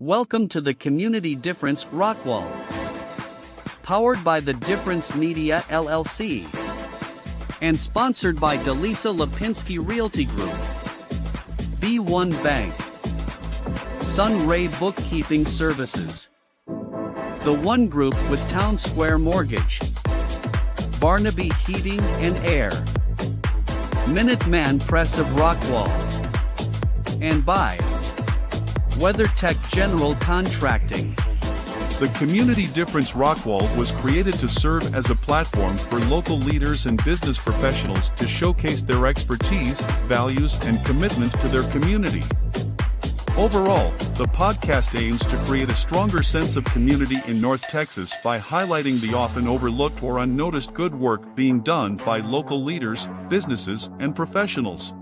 Welcome to the Community Difference-Rockwall. Powered by the Difference Media LLC. And sponsored by Delisa Lipinski Realty Group. B1 Bank. Sunray Bookkeeping Services. The One Group with Town Square Mortgage. Barnaby Heating and Air. Minuteman Press of Rockwall. And by WeatherTech General Contracting. The Community Difference-Rockwall was created to serve as a platform for local leaders and business professionals to showcase their expertise, values, and commitment to their community. Overall, the podcast aims to create a stronger sense of community in North Texas by highlighting the often overlooked or unnoticed good work being done by local leaders, businesses, and professionals.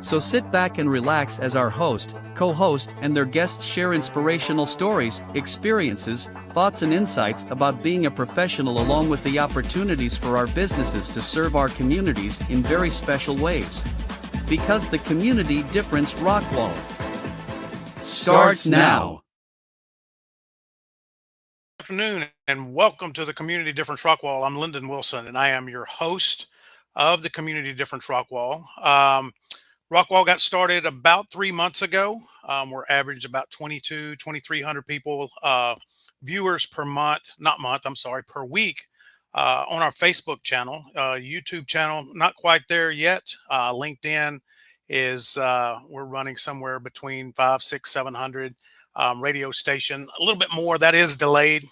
So sit back and relax as our host, co-host, and their guests share inspirational stories, experiences, thoughts, and insights about being a professional, along with the opportunities for our businesses to serve our communities in very special ways. Because the Community Difference-Rockwall starts now. Good afternoon and welcome to the Community Difference-Rockwall. I'm Lendon Wilson and I am your host of the Community Difference-Rockwall. Rockwall got started about 3 months ago. We're averaging about 2,300 people, viewers per week on our Facebook channel, YouTube channel, not quite there yet. LinkedIn is, we're running somewhere between 500, 600, 700, radio station, a little bit more that is delayed.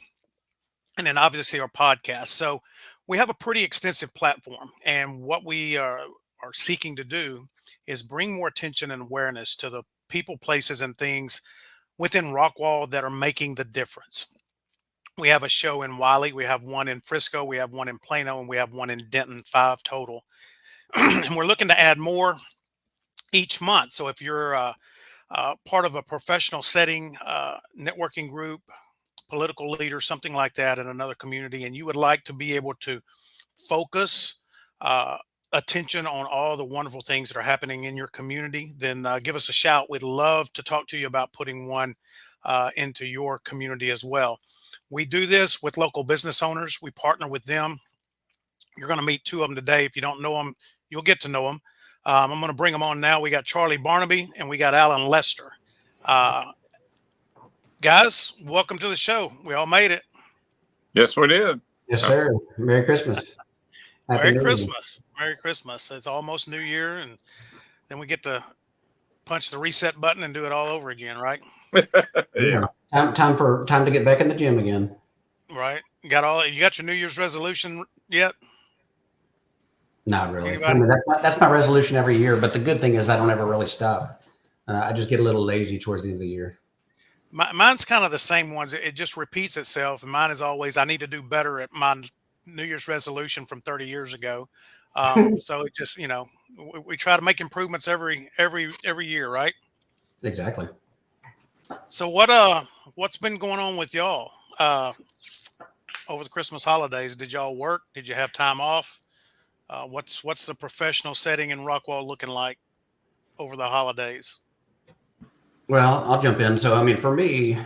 And then obviously our podcast. So we have a pretty extensive platform, and what we are seeking to do is bring more attention and awareness to the people, places, and things within Rockwall that are making the difference. We have a show in Wiley, we have one in Frisco, we have one in Plano, and we have one in Denton, 5 total. And we're looking to add more each month. So if you're part of a professional setting, networking group, political leader, something like that in another community, and you would like to be able to focus attention on all the wonderful things that are happening in your community, then give us a shout. We'd love to talk to you about putting one into your community as well. We do this with local business owners. We partner with them. You're going to meet 2 of them today. If you don't know them, you'll get to know them. I'm going to bring them on now. We got Charlie Barnaby and we got Alan Lester. Guys, welcome to the show. We all made it. Yes, we did. Yes, sir. Merry Christmas. Merry Christmas. Merry Christmas. It's almost New Year, and then we get to punch the reset button and do it all over again, right? Yeah. Time to get back in the gym again. Right. You got your New Year's resolution yet? Not really. I mean, that's my resolution every year, but the good thing is I don't ever really stop. I just get a little lazy towards the end of the year. Mine's kind of the same ones. It just repeats itself, and mine is always, I need to do better at my New Year's resolution from 30 years ago. So it just, we try to make improvements every year, right? Exactly. So what's been going on with y'all over the Christmas holidays? Did y'all work? Did you have time off? What's the professional setting in Rockwall looking like over the holidays? Well, I'll jump in. So, I mean, for me,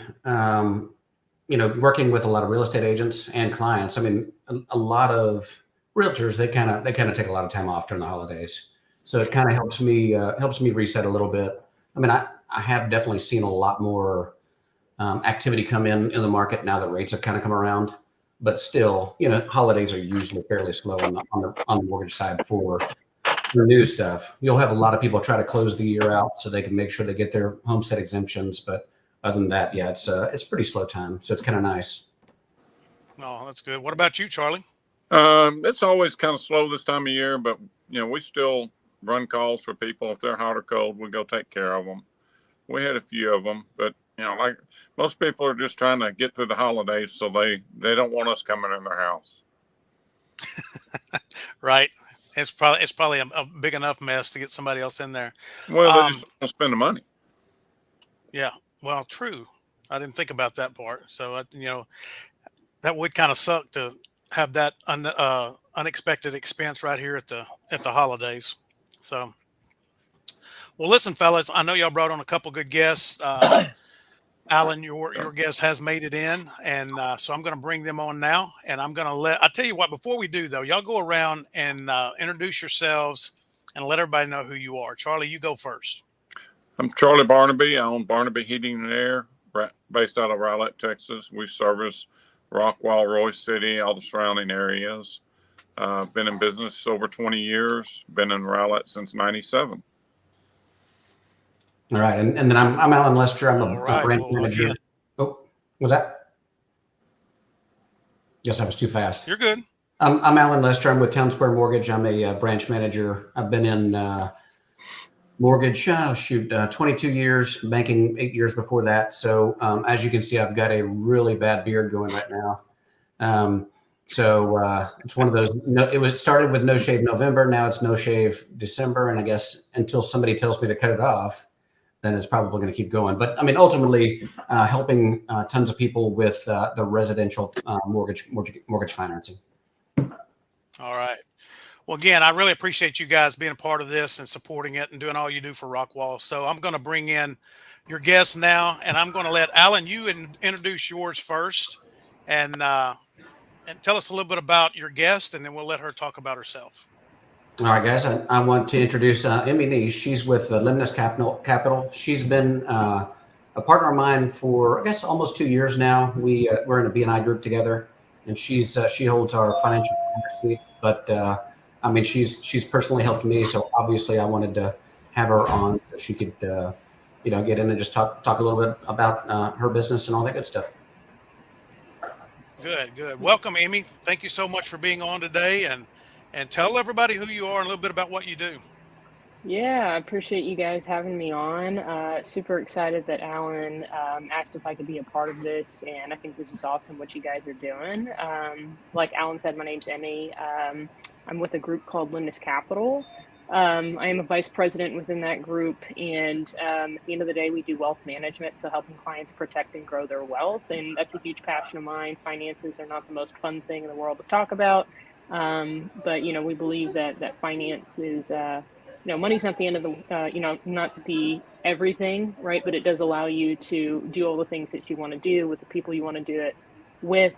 working with a lot of real estate agents and clients, I mean, a lot of realtors, they kind of take a lot of time off during the holidays. So it kind of helps me reset a little bit. I mean, I have definitely seen a lot more activity come in the market now that rates have kind of come around, but still, holidays are usually fairly slow on the mortgage side for new stuff. You'll have a lot of people try to close the year out so they can make sure they get their homestead exemptions. But other than that, yeah, it's pretty slow time. So it's kind of nice. Oh, that's good. What about you, Charlie? It's always kind of slow this time of year, but we still run calls for people. If they're hot or cold, we go take care of them. We had a few of them, but like most people are just trying to get through the holidays, so they don't want us coming in their house. Right. It's probably a big enough mess to get somebody else in there. Well, they just don't spend the money. Yeah. Well, true. I didn't think about that part. So, that would kind of suck to have that unexpected expense right here at the holidays. So, well, listen, fellas, I know y'all brought on a couple good guests. Alan, your guest has made it in, and so I'm going to bring them on now. And I'm going to I'll tell you what, before we do though, y'all go around and introduce yourselves and let everybody know who you are. Charlie, you go first. I'm Charlie Barnaby. I own Barnaby Heating and Air, based out of Rowlett, Texas. We service Rockwall, Royce City, all the surrounding areas. Been in business over 20 years. Been in Rowlett since '97. All right, and then I'm Alan Lester. I'm a right. branch Well, manager. again, Oh, was that? Yes, I was too fast. You're good. I'm Alan Lester. I'm with Town Square Mortgage. I'm a branch manager. I've been in mortgage, 22 years, banking 8 years before that. So as you can see, I've got a really bad beard going right now. So it's one of those. It started with No Shave November. Now it's No Shave December, and I guess until somebody tells me to cut it off, then it's probably going to keep going. But I mean, ultimately, helping tons of people with the residential mortgage financing. All right. Well, again, I really appreciate you guys being a part of this and supporting it and doing all you do for Rockwall. So I'm going to bring in your guests now, and I'm going to let Alan, you introduce yours first, and tell us a little bit about your guest, and then we'll let her talk about herself. All right, guys, I want to introduce Emmy. She's with Lemnis Capital. She's been a partner of mine for, I guess, almost 2 years now. We're in a B&I group together, and she holds our financial suite. But I mean, she's personally helped me, so obviously I wanted to have her on so she could get in and just talk a little bit about her business and all that good stuff. Good. Welcome, Emmy. Thank you so much for being on today, and tell everybody who you are and a little bit about what you do. Yeah, I appreciate you guys having me on. Super excited that Alan asked if I could be a part of this, and I think this is awesome what you guys are doing. Like Alan said, my name's Emmy. I'm with a group called Lemnis Capital. I am a vice president within that group, and at the end of the day, we do wealth management, so helping clients protect and grow their wealth, and that's a huge passion of mine. Finances are not the most fun thing in the world to talk about, but we believe that finance is money's not the end of the not the everything, right? But it does allow you to do all the things that you want to do with the people you want to do it with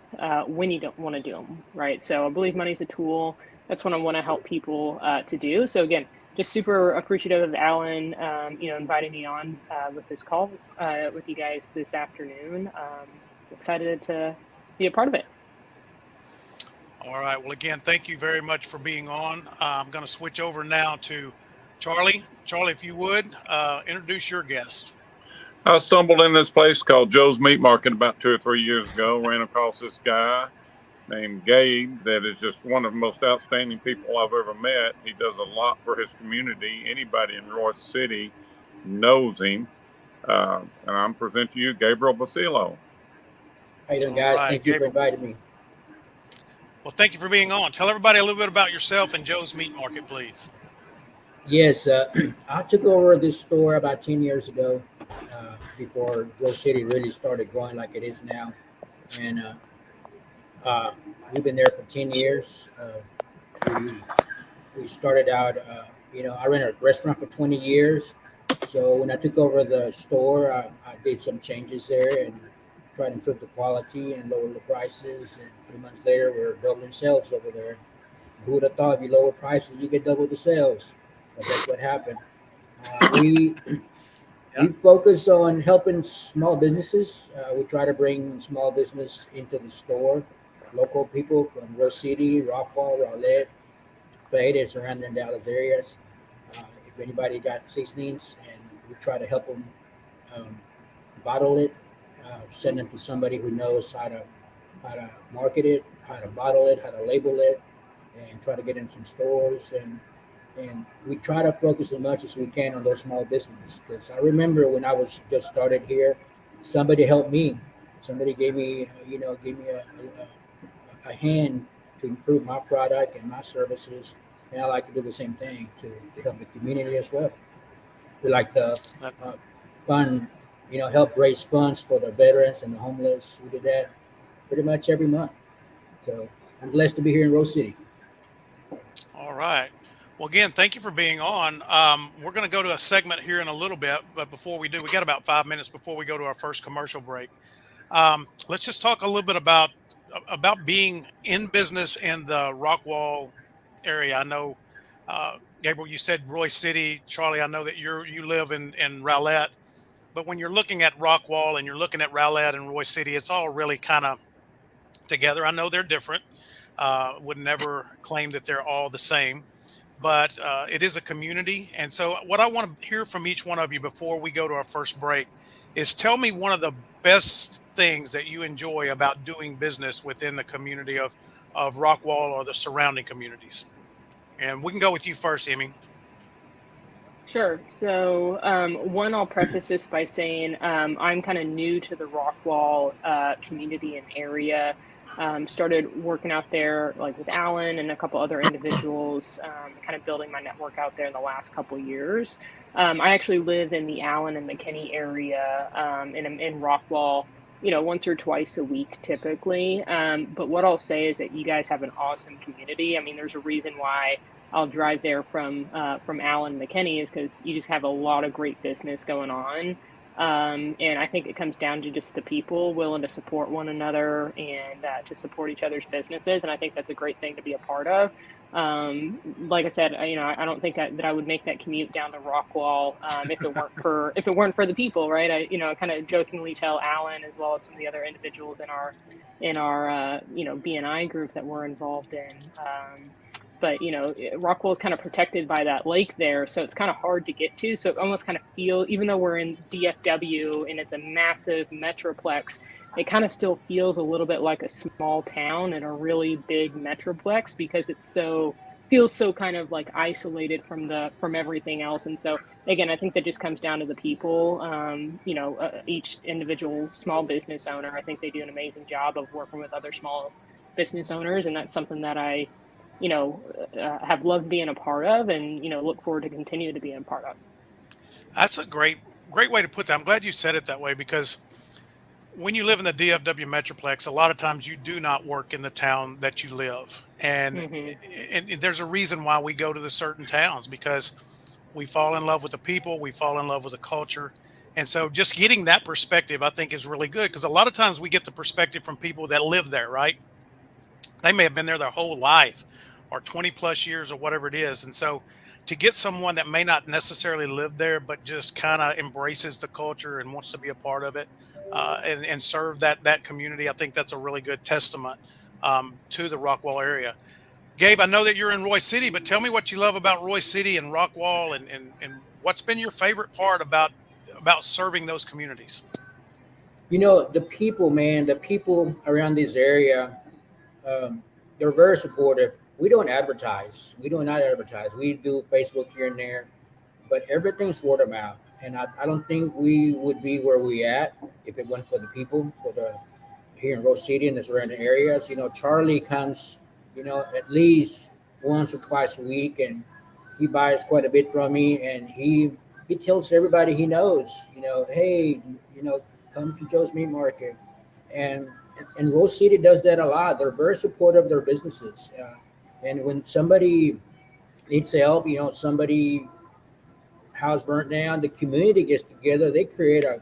when you don't want to do them, right? So I believe money's a tool. That's what I want to help people to do. So again, just super appreciative of Alan, inviting me on with this call with you guys this afternoon. Excited to be a part of it. All right. Well, again, thank you very much for being on. I'm going to switch over now to Charlie. Charlie, if you would, introduce your guest. I stumbled in this place called Joe's Meat Market about 2 or 3 years ago. Ran across this guy named Gabe that is just one of the most outstanding people I've ever met. He does a lot for his community. Anybody in Royce City knows him. And I'm presenting to you Gabriel Basilio. How you doing, guys? Right, Thank you for inviting me. Well, thank you for being on. Tell everybody a little bit about yourself and Joe's Meat Market, please. Yes, I took over this store about 10 years ago, before Royce City really started growing like it is now. And we've been there for 10 years. We started out, I ran a restaurant for 20 years. So when I took over the store, I did some changes there and tried to improve the quality and lower the prices. And 3 months later, we're doubling sales over there. Who would have thought if you lower prices, you get double the sales? But that's what happened. We focus on helping small businesses. We try to bring small business into the store. Local people from Royce City, Rockwall, Rowlett, Fayette, surrounding Dallas areas. If anybody got seasonings, and we try to help them bottle it, send them to somebody who knows how to market it, how to bottle it, how to label it, and try to get in some stores. And we try to focus as much as we can on those small businesses. Because I remember when I was just started here, somebody helped me. Somebody gave me a hand to improve my product and my services. And I like to do the same thing to help the community as well. We like to help raise funds for the veterans and the homeless. We do that pretty much every month. So I'm blessed to be here in Royce City. All right. Well, again, thank you for being on. We're going to go to a segment here in a little bit, but before we do, we got about 5 minutes before we go to our first commercial break. Let's just talk a little bit about being in business in the Rockwall area. I know, Gabriel, you said Roy City. Charlie, I know that you live in Rowlett, but when you're looking at Rockwall and you're looking at Rowlett and Roy City, it's all really kind of together. I know they're different. Would never claim that they're all the same, but it is a community. And so, what I want to hear from each one of you before we go to our first break is tell me one of the best things that you enjoy about doing business within the community of Rockwall or the surrounding communities. And we can go with you first, Emmy. Sure. So, one, I'll preface this by saying I'm kind of new to the Rockwall community and area. Started working out there like with Alan and a couple other individuals, kind of building my network out there in the last couple of years. I actually live in the Allen and McKinney area, in Rockwall, once or twice a week typically. But what I'll say is that you guys have an awesome community. I mean, there's a reason why I'll drive there from Allen and McKinney is because you just have a lot of great business going on. And I think it comes down to just the people willing to support one another and to support each other's businesses. And I think that's a great thing to be a part of. Like I said, I don't think that I would make that commute down to Rockwall if it weren't for the people, right? I kind of jokingly tell Alan as well as some of the other individuals in our B&I group that we're involved in. But Rockwall is kind of protected by that lake there, so it's kind of hard to get to. So it almost kind of feels, even though we're in DFW and it's a massive metroplex, it kind of still feels a little bit like a small town in a really big metroplex because feels so kind of like isolated from everything else. And so again, I think that just comes down to the people. Each individual small business owner, I think they do an amazing job of working with other small business owners, and that's something that I have loved being a part of and, look forward to continue to be a part of. That's a great way to put that. I'm glad you said it that way because when you live in the DFW Metroplex, a lot of times you do not work in the town that you live. And, and there's a reason why we go to the certain towns because we fall in love with the people, we fall in love with the culture. And so just getting that perspective, I think is really good because a lot of times we get the perspective from people that live there, right? They may have been there their whole life or 20 plus years or whatever it is. And so to get someone that may not necessarily live there, but just kind of embraces the culture and wants to be a part of it and serve that community, I think that's a really good testament to the Rockwall area. Gabe, I know that you're in Roy City, but tell me what you love about Roy City and Rockwall and what's been your favorite part about serving those communities? The people, man, the people around this area, they're very supportive. We don't advertise. We do not advertise. We do Facebook here and there, but everything's word of mouth. And I don't think we would be where we at if it wasn't for the people, here in Rose City and the surrounding areas. Charlie comes, at least once or twice a week, and he buys quite a bit from me. And he tells everybody he knows, hey, come to Joe's Meat Market. And Rose City does that a lot. They're very supportive of their businesses. And when somebody needs help, somebody house burnt down, the community gets together. They create a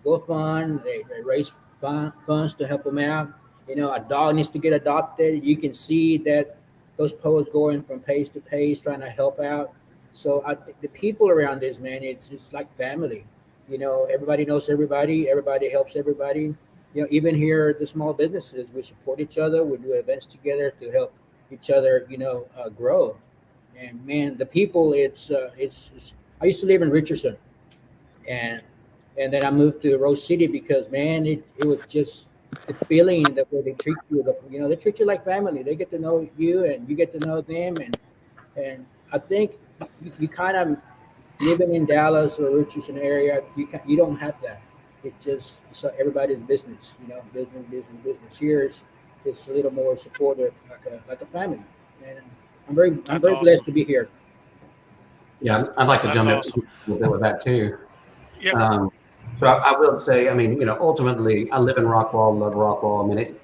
GoFund. They raise funds to help them out. A dog needs to get adopted. You can see that those posts going from page to page trying to help out. So the people around this, man, it's like family. Everybody knows everybody. Everybody helps everybody. Even here, the small businesses, we support each other. We do events together to help each other, grow. And man, the people, it's I used to live in Richardson, and then I moved to Rose City because, man, it was just the feeling the way they treat you. They treat you like family. They get to know you, and you get to know them. And I think you kind of living in Dallas or Richardson area, you don't have that. It's just everybody's business, business. Here it's a little more supportive, like a family. And I'm very awesome. Blessed to be here. Yeah, I'd like to jump in a little bit with that too. Yeah. So I will say, ultimately, I live in Rockwall, love Rockwall.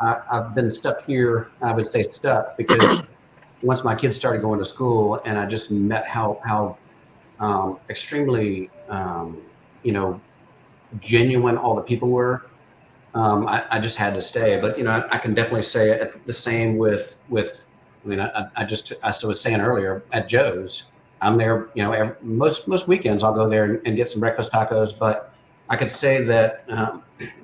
I've been stuck here. I would say stuck because once my kids started going to school, and I just met how extremely genuine all the people were. I just had to stay. But I can definitely say the same with. I mean, I was saying earlier at Joe's. I'm there. Most weekends I'll go there and get some breakfast tacos. But I could say that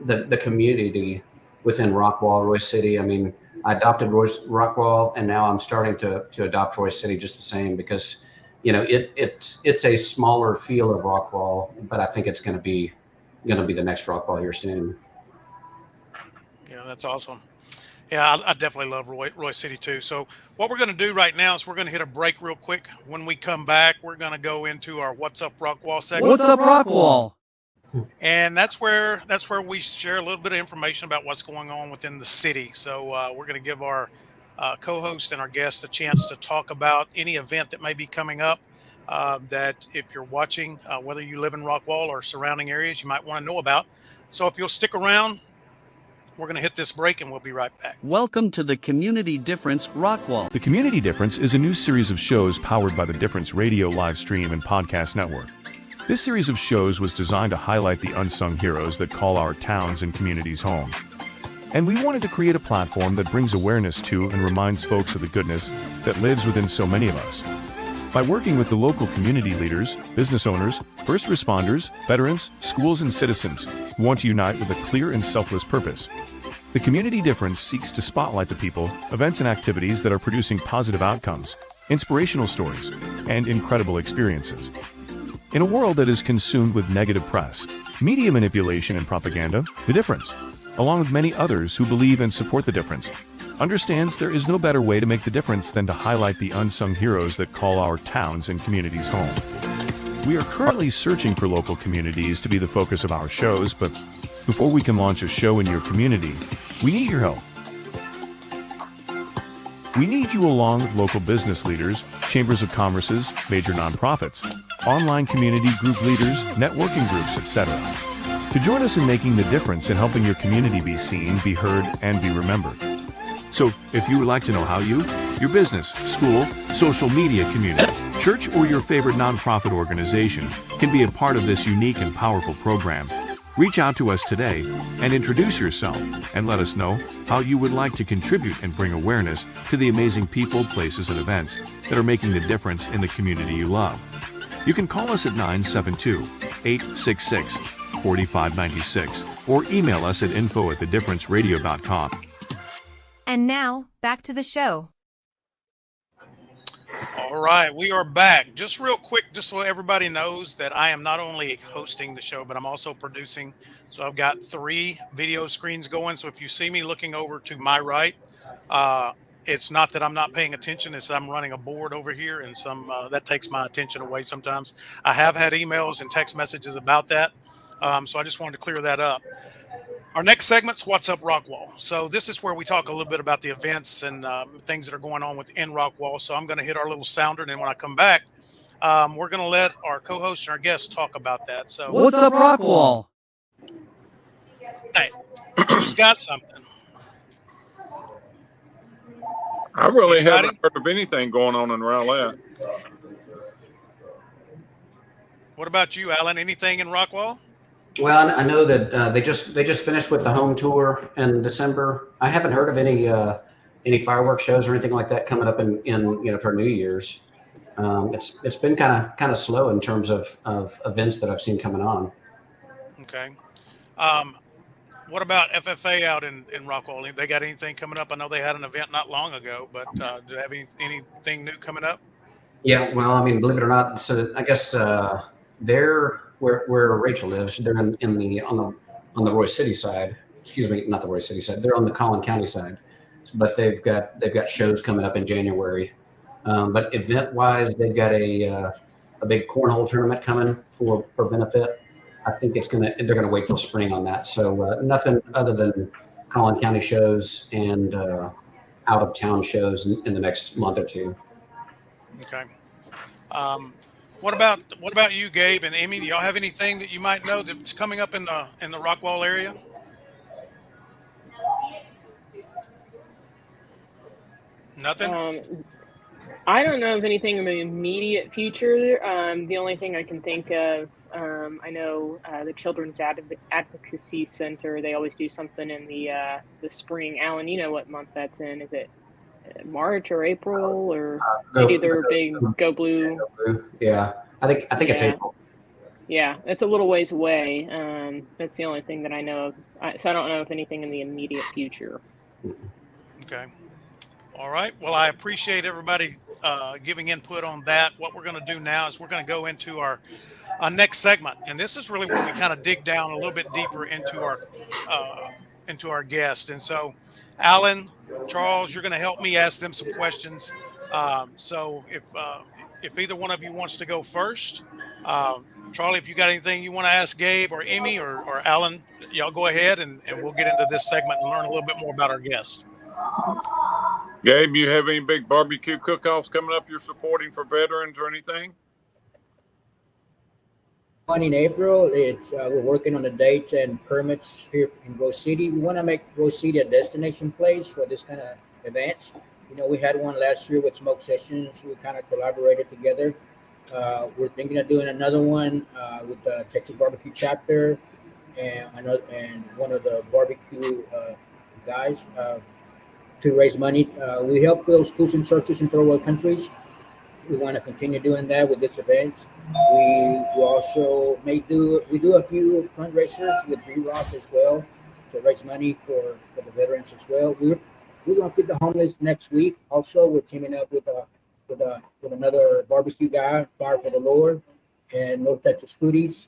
the community within Rockwall, Royce City. I mean, I adopted Rockwall, and now I'm starting to adopt Royce City just the same because it's a smaller feel of Rockwall, but I think it's going to be the next Rockwall you're seeing. Yeah, that's awesome. Yeah, I definitely love Royce City too. So what we're going to do right now is we're going to hit a break real quick. When we come back, we're going to go into our What's Up Rockwall segment. What's Up Rockwall? And that's where we share a little bit of information about what's going on within the city. So we're going to give our co-host and our guests a chance to talk about any event that may be coming up that if you're watching, whether you live in Rockwall or surrounding areas, you might want to know about. So if you'll stick around, we're going to hit this break and we'll be right back. Welcome to the Community Difference Rockwall. The Community Difference is a new series of shows powered by the Difference Radio live stream and podcast network. This series of shows was designed to highlight the unsung heroes that call our towns and communities home. And we wanted to create a platform that brings awareness to and reminds folks of the goodness that lives within so many of us. By working with the local community leaders, business owners, first responders, veterans, schools, and citizens, we want to unite with a clear and selfless purpose. The Community Difference seeks to spotlight the people, events, and activities that are producing positive outcomes, inspirational stories, and incredible experiences. In a world that is consumed with negative press, media manipulation, and propaganda, The Difference, along with many others who believe and support The Difference, understands there is no better way to make the difference than to highlight the unsung heroes that call our towns and communities home. We are currently searching for local communities to be the focus of our shows, but before we can launch a show in your community, we need your help. We need you along with local business leaders, chambers of commerces, major nonprofits, online community group leaders, networking groups, etc. to join us in making the difference in helping your community be seen, be heard, and be remembered. So, if you would like to know how you, your business, school, social media community, church, or your favorite nonprofit organization can be a part of this unique and powerful program, reach out to us today and introduce yourself and let us know how you would like to contribute and bring awareness to the amazing people, places, and events that are making the difference in the community you love. You can call us at 972-866-4596 or email us at info@thedifferenceradio.com. And now, back to the show. All right, we are back. Just real quick, just so everybody knows that I am not only hosting the show, but I'm also producing. So I've got 3 video screens going. So if you see me looking over to my right, it's not that I'm not paying attention. It's I'm running a board over here, and that takes my attention away sometimes. I have had emails and text messages about that. So I just wanted to clear that up. Our next segment's What's Up Rockwall. So this is where we talk a little bit about the events and things that are going on within Rockwall. So I'm going to hit our little sounder, and then when I come back, we're going to let our co-host and our guests talk about that. So What's Up Rockwall? Hey, who's got something? I really Anybody? haven't heard of anything going on in Rowlett. What about you, Alan? Anything in Rockwall? Well, I know that they just finished with the home tour in December. I haven't heard of any fireworks shows or anything like that coming up in for New Year's. It's been kind of slow in terms of events that I've seen coming on. Okay. What about FFA out in Rockwall? They got anything coming up? I know they had an event not long ago, but do they have anything new coming up? Yeah, well, I mean, believe it or not, so I guess they're where Rachel lives. They're on the Royce City side. Excuse me, not the Royce City side. They're on the Collin County side, but they've got shows coming up in January. But event-wise, they've got a big cornhole tournament coming for benefit. I think they're gonna wait till spring on that. So nothing other than Collin County shows and out of town shows in the next month or two. Okay. What about you, Gabe and Emmy? Do y'all have anything that you might know that's coming up in the Rockwall area? Nothing. I don't know of anything in the immediate future. The only thing I can think of, I know the Children's Advocacy Center. They always do something in the spring. Alan, you know what month that's in? Is it March or April, or they do their big Go Blue? Yeah, I think it's April. Yeah, it's a little ways away. That's the only thing that I know of. So I don't know if anything in the immediate future. Okay. All right. Well, I appreciate everybody giving input on that. What we're going to do now is we're going to go into our next segment, and this is really where we kind of dig down a little bit deeper into our guest. And so, Alan, Charles, you're going to help me ask them some questions. So if either one of you wants to go first, Charlie, if you got anything you want to ask Gabe or Emmy or Alan, y'all go ahead and we'll get into this segment and learn a little bit more about our guest. Gabe, you have any big barbecue cook-offs coming up you're supporting for veterans or anything? In April, it's we're working on the dates and permits here in Rose City. We want to make Rose City a destination place for this kind of events. We had one last year with Smoke Sessions. We kind of collaborated together. We're thinking of doing another one with the Texas Barbecue Chapter and one of the barbecue guys to raise money. We help build schools and churches in third world countries. We want to continue doing that with these events. We also do a few fundraisers with B-Rock as well to raise money for the veterans as well. We're going to feed the homeless next week. Also, we're teaming up with another barbecue guy, Fire for the Lord, and North Texas Foodies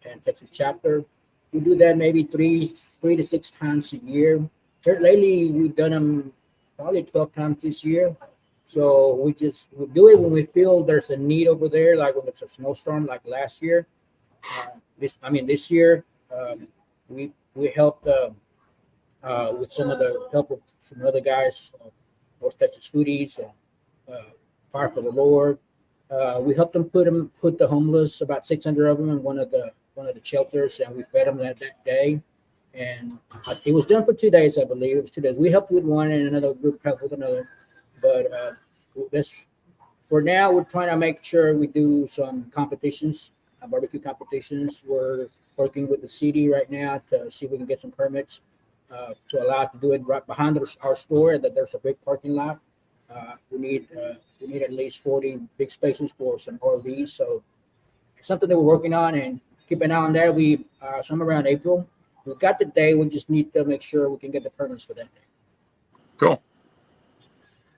and Texas Chapter. We do that maybe three to 6 times a year. Lately, we've done them probably 12 times this year. So we do it when we feel there's a need over there, like when it's a snowstorm, like last year. This year, we helped with some of the help of some other guys, North Texas Foodies, Fire for the Lord. We helped them put the homeless, about 600 of them, in one of the shelters, and we fed them that day. And it was done for 2 days, I believe. It was 2 days. We helped with one, and another group helped with another. But for now, we're trying to make sure we do some competitions, barbecue competitions. We're working with the city right now to see if we can get some permits to allow it to do it right behind our store. That there's a big parking lot. We need at least 40 big spaces for some RVs. So it's something that we're working on and keep an eye on that. We somewhere around April. We've got the day. We just need to make sure we can get the permits for that day. Cool.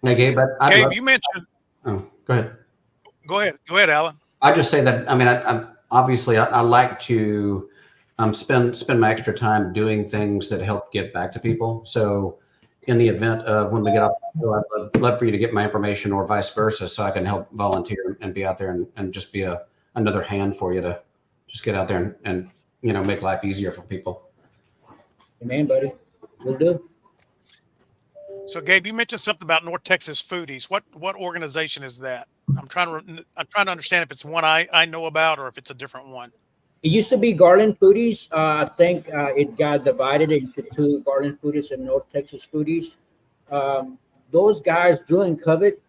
Hey, Gabe, you mentioned. Oh, go ahead. Go ahead, Alan. I just say that I like to spend my extra time doing things that help give back to people. So, in the event of when we get up, I'd love for you to get my information or vice versa, so I can help volunteer and be out there and just be another hand for you to just get out there and make life easier for people. Amen, buddy. We'll do. So, Gabe, you mentioned something about North Texas Foodies. What organization is that? I'm trying to understand if it's one I know about or if it's a different one. It used to be Garland Foodies. I think it got divided into two, Garland Foodies and North Texas Foodies. Those guys, Drew and Covet,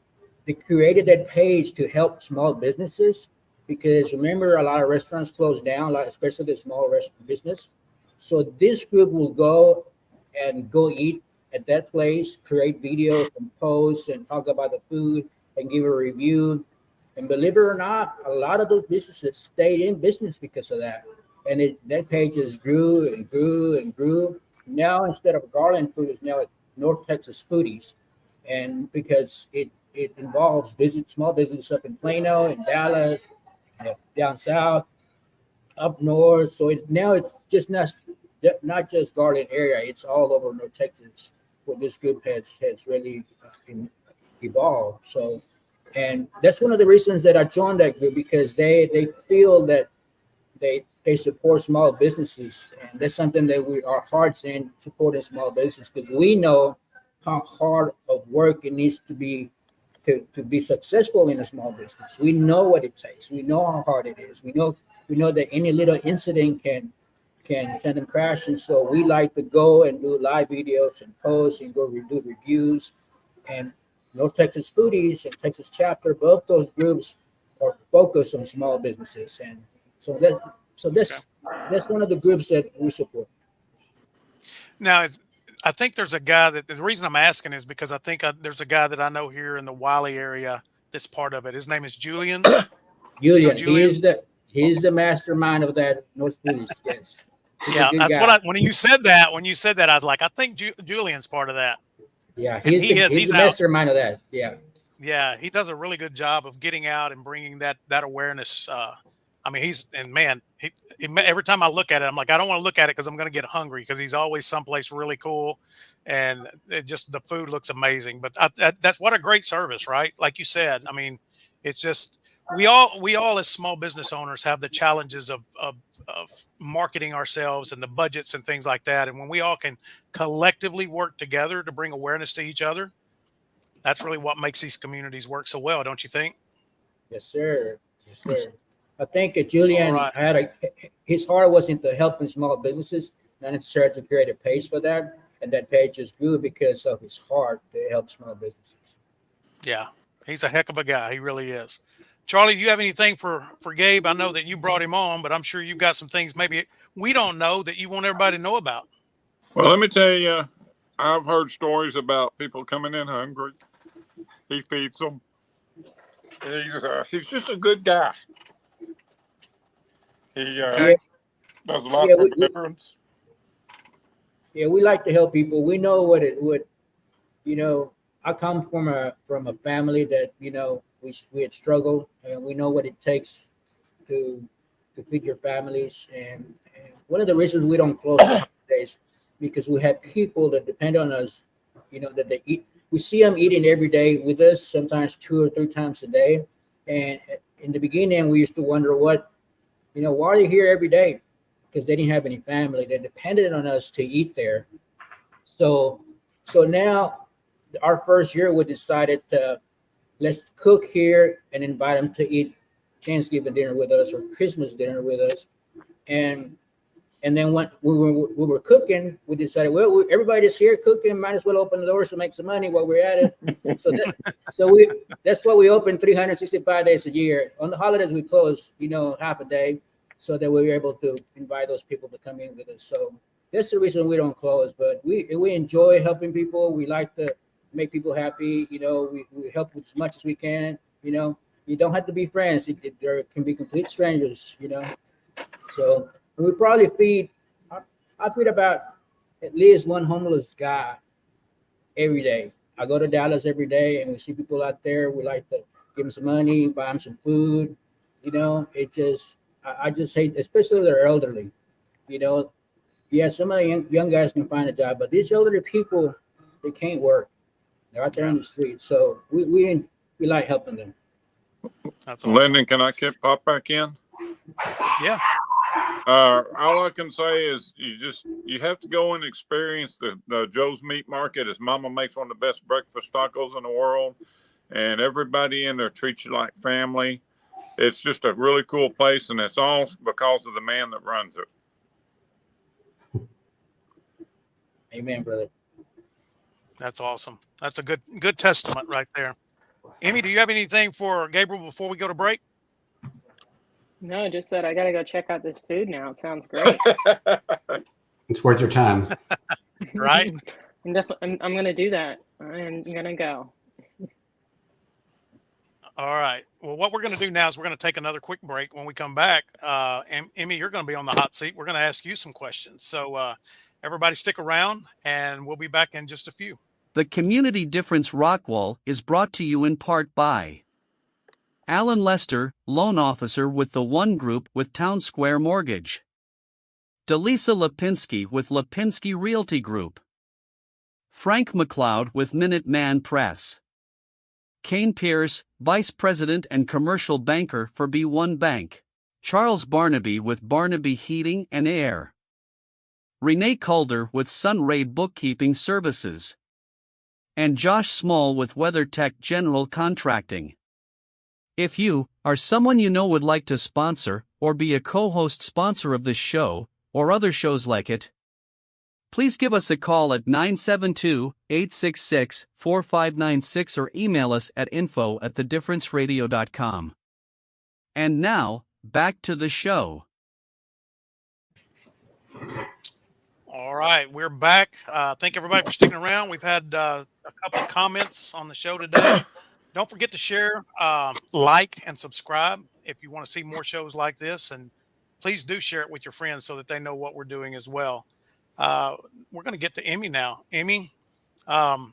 they created that page to help small businesses because remember, a lot of restaurants closed down, especially the small restaurant business. So this group will go eat at that place, create videos and posts and talk about the food and give a review. And believe it or not, a lot of those businesses stayed in business because of that. And that page just grew and grew and grew. Now, instead of Garland Foodies, now it's North Texas Foodies. And because it involves small business up in Plano and Dallas, down south, up north. So now it's just not just Garland area. It's all over North Texas where this group has really evolved. So, and that's one of the reasons that I joined that group because they feel that they support small businesses, and that's something that our hearts in supporting small business because we know how hard of work it needs to be to be successful in a small business. We know what it takes. We know how hard it is. We know that any little incident can send them crashing. So we like to go and do live videos and posts and go do reviews. And North Texas Foodies and Texas Chapter, both those groups are focused on small businesses, and so that's one of the groups that we support. Now, I think there's a guy that the reason I'm asking is because I think there's a guy that I know here in the Wiley area that's part of it. His name is Julian. Julian, Julian? He's the mastermind of that North Foodies. Yes. He's Yeah, that's guy. what when you said that, I was like, I think Julian's part of that. Yeah, he's the mastermind of that. Yeah. Yeah, he does a really good job of getting out and bringing that awareness. I mean, every time I look at it, I'm like, I don't want to look at it because I'm going to get hungry because he's always someplace really cool, and the food looks amazing. But that's what a great service, right? Like you said, I mean, it's just we all as small business owners have the challenges of marketing ourselves and the budgets and things like that. And when we all can collectively work together to bring awareness to each other, that's really what makes these communities work so well, don't you think? Yes, sir. Yes, sir. I think Julian his heart was into helping small businesses, not necessarily to create a page for that. And that page just grew because of his heart to help small businesses. Yeah, he's a heck of a guy. He really is. Charlie, do you have anything for Gabe? I know that you brought him on, but I'm sure you've got some things maybe we don't know that you want everybody to know about. Well, let me tell you, I've heard stories about people coming in hungry. He feeds them. He's just a good guy. He does a lot for difference. Yeah, we like to help people. We know what I come from a family that, we had struggled, and we know what it takes to feed your families. And one of the reasons we don't close the holidays because we have people that depend on us, that they eat. We see them eating every day with us, sometimes 2 or 3 times a day. And in the beginning, we used to wonder why are they here every day? Because they didn't have any family. They depended on us to eat there. So now our first year, we decided let's cook here and invite them to eat Thanksgiving dinner with us or Christmas dinner with us. And then when we were cooking, we decided, well, everybody's here cooking, might as well open the doors to make some money while we're at it. That's why we open 365 days a year. On the holidays, we close, half a day, so that we were able to invite those people to come in with us. So that's the reason we don't close. But we enjoy helping people. We like to make people happy. We help as much as we can. You don't have to be friends. There can be complete strangers. So. We probably I feed about at least one homeless guy every day. I go to Dallas every day and we see people out there. We like to give them some money, buy them some food. I just hate, especially if they're elderly. Some of the young guys can find a job, but these elderly people, they can't work. They're out there on the street. So we like helping them. That's awesome. Lendon, can I pop back in? Yeah. All I can say is you have to go and experience the Joe's Meat Market. His mama makes one of the best breakfast tacos in the world, and everybody in there treats you like family. It's just a really cool place, and it's all because of the man that runs it. Amen, brother. That's awesome. That's a good testament right there. Emmy, do you have anything for Gabriel before we go to break? No, just that I got to go check out this food now. It sounds great. It's worth your time. Right? I'm going to do that. I'm going to go. All right. Well, what we're going to do now is we're going to take another quick break. When we come back, Emmy, you're going to be on the hot seat. We're going to ask you some questions. So everybody stick around, and we'll be back in just a few. The Community Difference-Rockwall is brought to you in part by Alan Lester, loan officer with the One Group with Town Square Mortgage. Delisa Lipinski with Lipinski Realty Group. Frank McLeod with Minuteman Press. Kane Pierce, Vice President and Commercial Banker for B1 Bank. Charles Barnaby with Barnaby Heating and Air. Renee Calder with Sunray Bookkeeping Services. And Josh Small with WeatherTech General Contracting. If you, or someone you know would like to sponsor, or be a co-host sponsor of this show, or other shows like it, Please give us a call at 972-866-4596 or email us at info@thedifferenceradio.com. And now, back to the show. All right, we're back. Thank everybody for sticking around. We've had a couple of comments on the show today. Don't forget to share, like, and subscribe if you want to see more shows like this. And please do share it with your friends so that they know what we're doing as well. We're going to get to Emmy now. Emmy, tell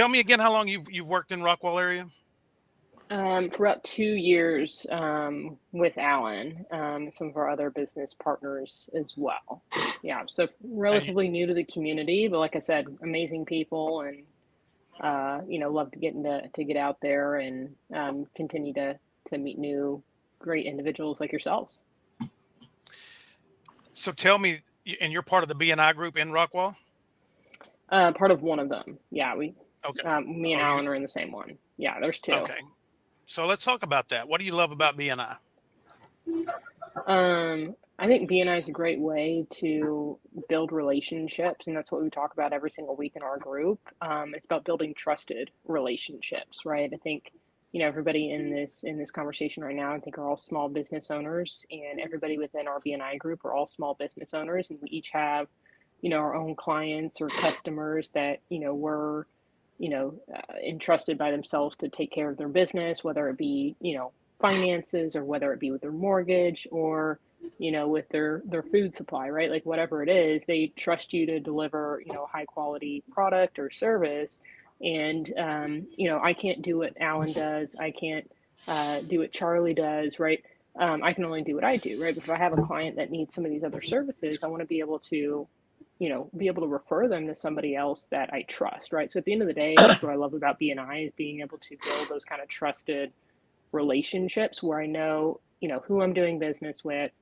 me again how long you've worked in Rockwall area? For about 2 years with Alan, some of our other business partners as well. Yeah, so relatively new to the community, but like I said, amazing people, and love to get out there and continue to meet new great individuals like yourselves. So tell me, and you're part of the BNI group in Rockwall? Part of one of them. Yeah, me and Oh, Alan are in the same one. Yeah, there's two. Okay. So let's talk about that. What do you love about BNI? I think BNI is a great way to build relationships, and that's what we talk about every single week in our group. It's about building trusted relationships, right? I think, everybody in this conversation right now, I think, are all small business owners, and everybody within our BNI group are all small business owners, and we each have, our own clients or customers that, we're, entrusted by themselves to take care of their business, whether it be, finances, or whether it be with their mortgage, or with their food supply, right? Like whatever it is, they trust you to deliver, high quality product or service. And I can't do what Alan does. I can't do what Charlie does, right? I can only do what I do, right? But if I have a client that needs some of these other services, I want to be able to refer them to somebody else that I trust, right? So at the end of the day, that's what I love about BNI, is being able to build those kind of trusted relationships where I know, who I'm doing business with,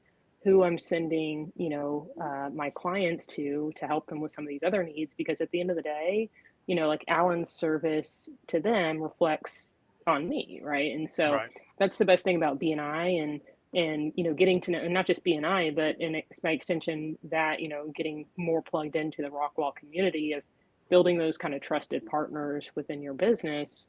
who I'm sending, my clients to help them with some of these other needs. Because at the end of the day, like Alan's service to them reflects on me, right? And so that's the best thing about BNI, and getting to know, and not just BNI, but by extension that, getting more plugged into the Rockwall community, of building those kind of trusted partners within your business.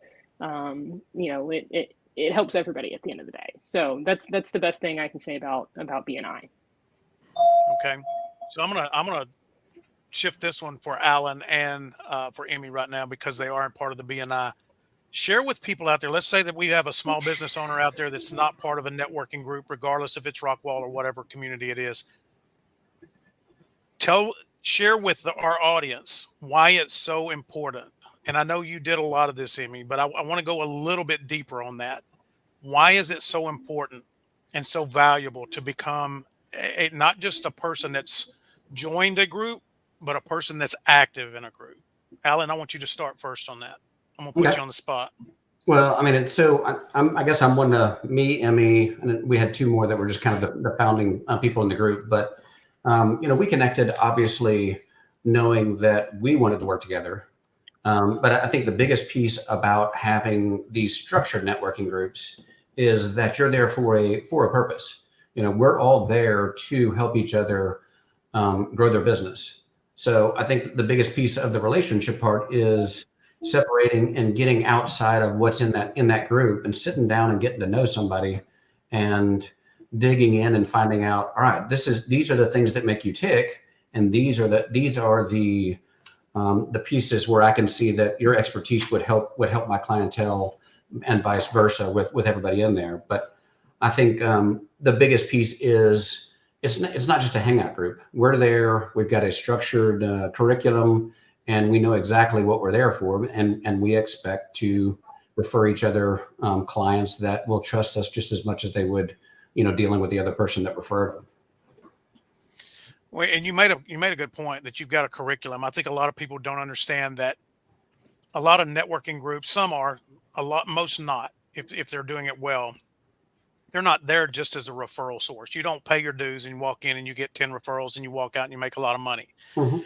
It helps everybody at the end of the day. So that's the best thing I can say about BNI. Okay. So I'm gonna shift this one for Alan and for Emmy right now, because they aren't part of the BNI. Share with people out there. Let's say that we have a small business owner out there that's not part of a networking group, regardless if it's Rockwall or whatever community it is. Share with our audience why it's so important. And I know you did a lot of this, Emmy, but I want to go a little bit deeper on that. Why is it so important and so valuable to become not just a person that's joined a group, but a person that's active in a group? Alan, I want you to start first on that. I'm going to put you on the spot. Well, I mean, I guess I'm one of me, Emmy, and we had two more that were just kind of the founding people in the group. But, we connected, obviously, knowing that we wanted to work together. But I think the biggest piece about having these structured networking groups is that you're there for a purpose. We're all there to help each other grow their business. So I think the biggest piece of the relationship part is separating and getting outside of what's in that group, and sitting down and getting to know somebody and digging in and finding out, all right, these are the things that make you tick, and these are the pieces where I can see that your expertise would help my clientele, and vice versa with everybody in there. But I think the biggest piece is it's not just a hangout group. We're there. We've got a structured curriculum, and we know exactly what we're there for, and we expect to refer each other clients that will trust us just as much as they would, dealing with the other person that referred them. Well, and you made a good point that you've got a curriculum. I think a lot of people don't understand that a lot of networking groups, some are, most not, if they're doing it well, they're not there just as a referral source. You don't pay your dues and you walk in and you get 10 referrals and you walk out and you make a lot of money. Mm-hmm.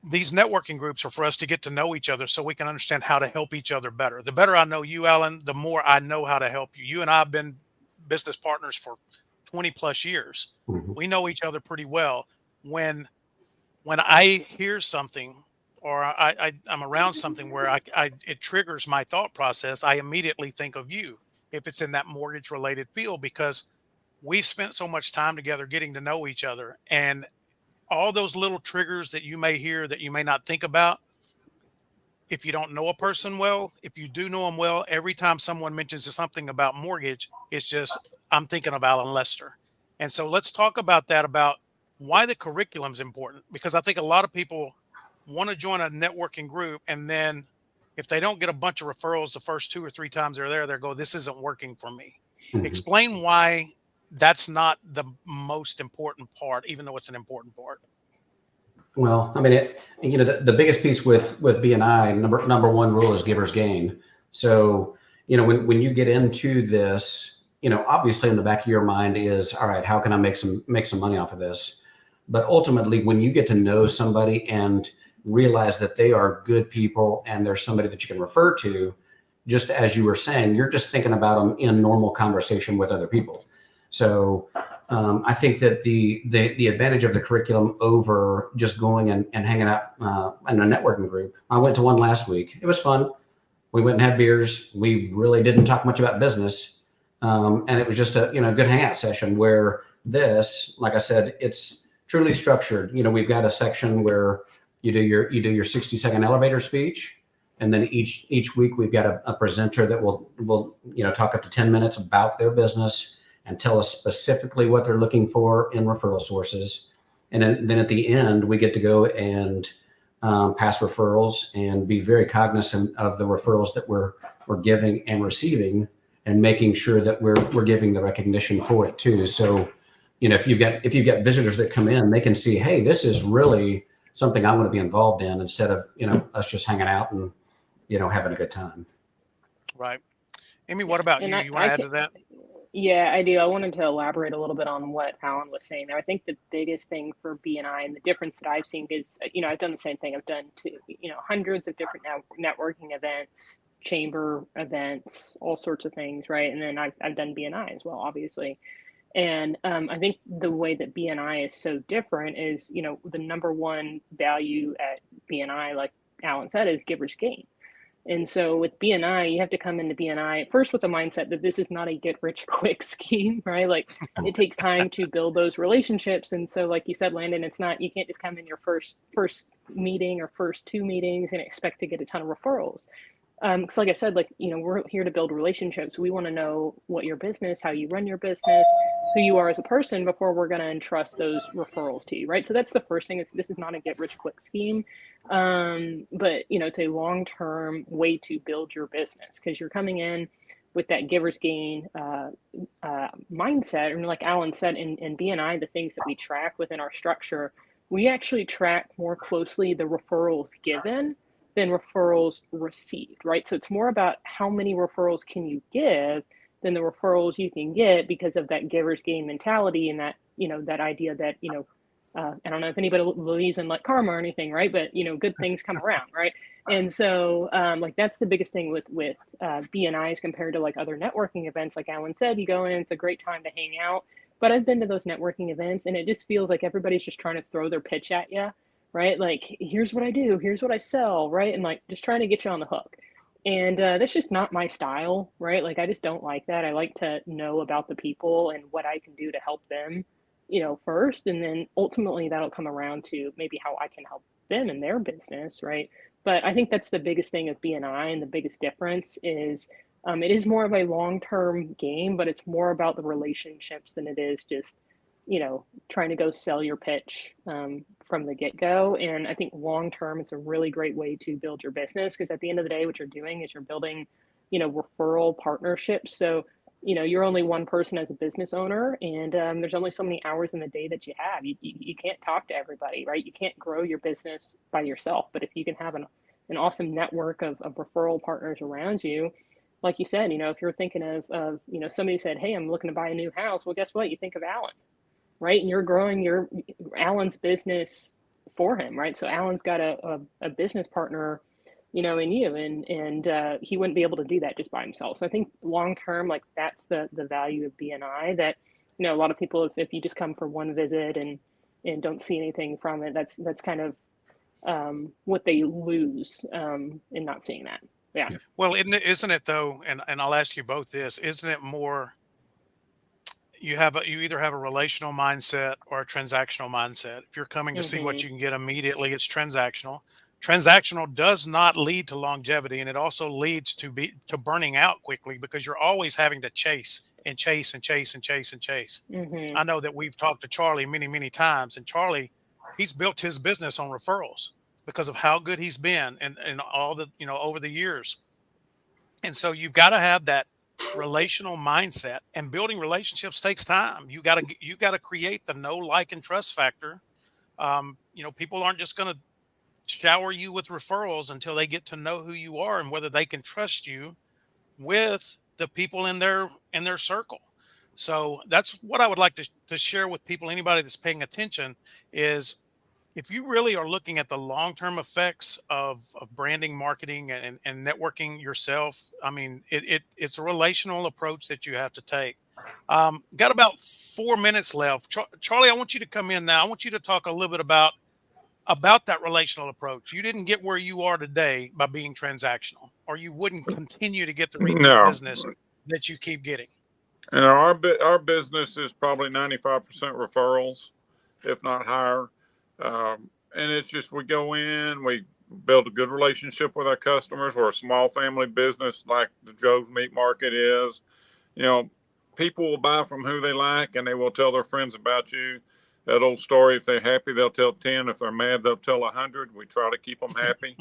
These networking groups are for us to get to know each other so we can understand how to help each other better. The better I know you, Alan, the more I know how to help you. You and I have been business partners for 20 plus years. Mhm. We know each other pretty well. When I hear something or I'm around something where it triggers my thought process, I immediately think of you if it's in that mortgage related field, because we've spent so much time together getting to know each other, and all those little triggers that you may hear that you may not think about. If you don't know a person well, if you do know them well, every time someone mentions something about mortgage, it's just, I'm thinking of Alan Lester. And so let's talk about that, about why the curriculum is important, because I think a lot of people want to join a networking group. And then if they don't get a bunch of referrals the first 2 or 3 times they're there, they go, this isn't working for me. Mhm. Explain why that's not the most important part, even though it's an important part. Well, I mean, the biggest piece with BNI, number one rule is givers gain. So, when you get into this, obviously in the back of your mind is, all right, how can I make some money off of this? But ultimately, when you get to know somebody and realize that they are good people and there's somebody that you can refer to, just as you were saying, you're just thinking about them in normal conversation with other people. So I think that the advantage of the curriculum over just going and hanging out in a networking group. I went to one last week. It was fun. We went and had beers. We really didn't talk much about business, and it was just a good hangout session. Where this, like I said, it's truly structured. We've got a section where you do your 60-second elevator speech, and then each week we've got a presenter that will talk up to 10 minutes about their business and tell us specifically what they're looking for in referral sources. And then at the end, we get to go and pass referrals and be very cognizant of the referrals that we're giving and receiving, and making sure that we're giving the recognition for it too. So, if you've got visitors that come in, they can see, hey, this is really something I want to be involved in, instead of us just hanging out and having a good time. Right. Emmy, what about And you? You want to add to that? Yeah, I do. I wanted to elaborate a little bit on what Alan was saying there. I think the biggest thing for BNI and the difference that I've seen is, I've done the same thing. I've done hundreds of different networking events, chamber events, all sorts of things, right? And then I've done BNI as well, obviously. And I think the way that BNI is so different is, the number one value at BNI, like Alan said, is givers gain. And so with BNI, you have to come into BNI at first with a mindset that this is not a get rich quick scheme, right? Like, it takes time to build those relationships. And so, like you said, Landon, you can't just come in your first meeting or first 2 meetings and expect to get a ton of referrals. Because like I said, we're here to build relationships. We want to know what your business, how you run your business, who you are as a person before we're going to entrust those referrals to you, right? So that's the first thing, is this is not a get rich quick scheme. But it's a long-term way to build your business, because you're coming in with that giver's gain mindset. And like Alan said, in BNI, the things that we track within our structure, we actually track more closely the referrals given than referrals received, right? So it's more about how many referrals can you give than the referrals you can get, because of that giver's gain mentality, and that, that idea that, I don't know if anybody believes in like karma or anything, right? But, good things come around, right? And so that's the biggest thing with BNIs compared to like other networking events. Like Alan said, you go in, it's a great time to hang out. But I've been to those networking events, and it just feels like everybody's just trying to throw their pitch at you, right? Like, here's what I do, here's what I sell, right? And like just trying to get you on the hook. And that's just not my style, right? Like, I just don't like that. I like to know about the people and what I can do to help them, first. And then ultimately that'll come around to maybe how I can help them in their business, right? But I think that's the biggest thing of BNI, and the biggest difference is it is more of a long-term game, but it's more about the relationships than it is just, trying to go sell your pitch from the get-go. And I think long-term, it's a really great way to build your business, because at the end of the day, what you're doing is you're building, referral partnerships. So, you're only one person as a business owner, and there's only so many hours in the day that you have. You can't talk to everybody, right? You can't grow your business by yourself. But if you can have an awesome network of referral partners around you, like you said, if you're thinking of somebody said, hey, I'm looking to buy a new house. Well, guess what? You think of Alan, right? And you're growing Alan's business for him, right? So Alan's got a business partner, in you, and he wouldn't be able to do that just by himself. So I think long term, like, that's the value of BNI, that a lot of people, if you just come for one visit and don't see anything from it, that's kind of what they lose in not seeing that. Yeah. Well, isn't it though? And I'll ask you both this: isn't it more? You either have a relational mindset or a transactional mindset. If you're coming to see what you can get immediately, it's transactional. Transactional does not lead to longevity, and it also leads to burning out quickly because you're always having to chase and chase and chase and chase and chase. I know that we've talked to Charlie many, many times, and Charlie, he's built his business on referrals because of how good he's been and all the, over the years. And so you've got to have that relational mindset, and building relationships takes time. You got to create the know, like, and trust factor. People aren't just going to shower you with referrals until they get to know who you are and whether they can trust you with the people in their circle. So that's what I would like to share with people. Anybody that's paying attention is, if you really are looking at the long-term effects of branding, marketing, and networking yourself, I mean, it's a relational approach that you have to take. Got about 4 minutes left. Charlie, I want you to come in now. I want you to talk a little bit about that relational approach. You didn't get where you are today by being transactional, or you wouldn't continue to get the repeat business that you keep getting. And our business is probably 95% referrals, if not higher. And it's just, we go in, we build a good relationship with our customers. We're a small family business like the Joe's Meat Market is. People will buy from who they like, and they will tell their friends about you. That old story, if they're happy, they'll tell 10. If they're mad, they'll tell 100. We try to keep them happy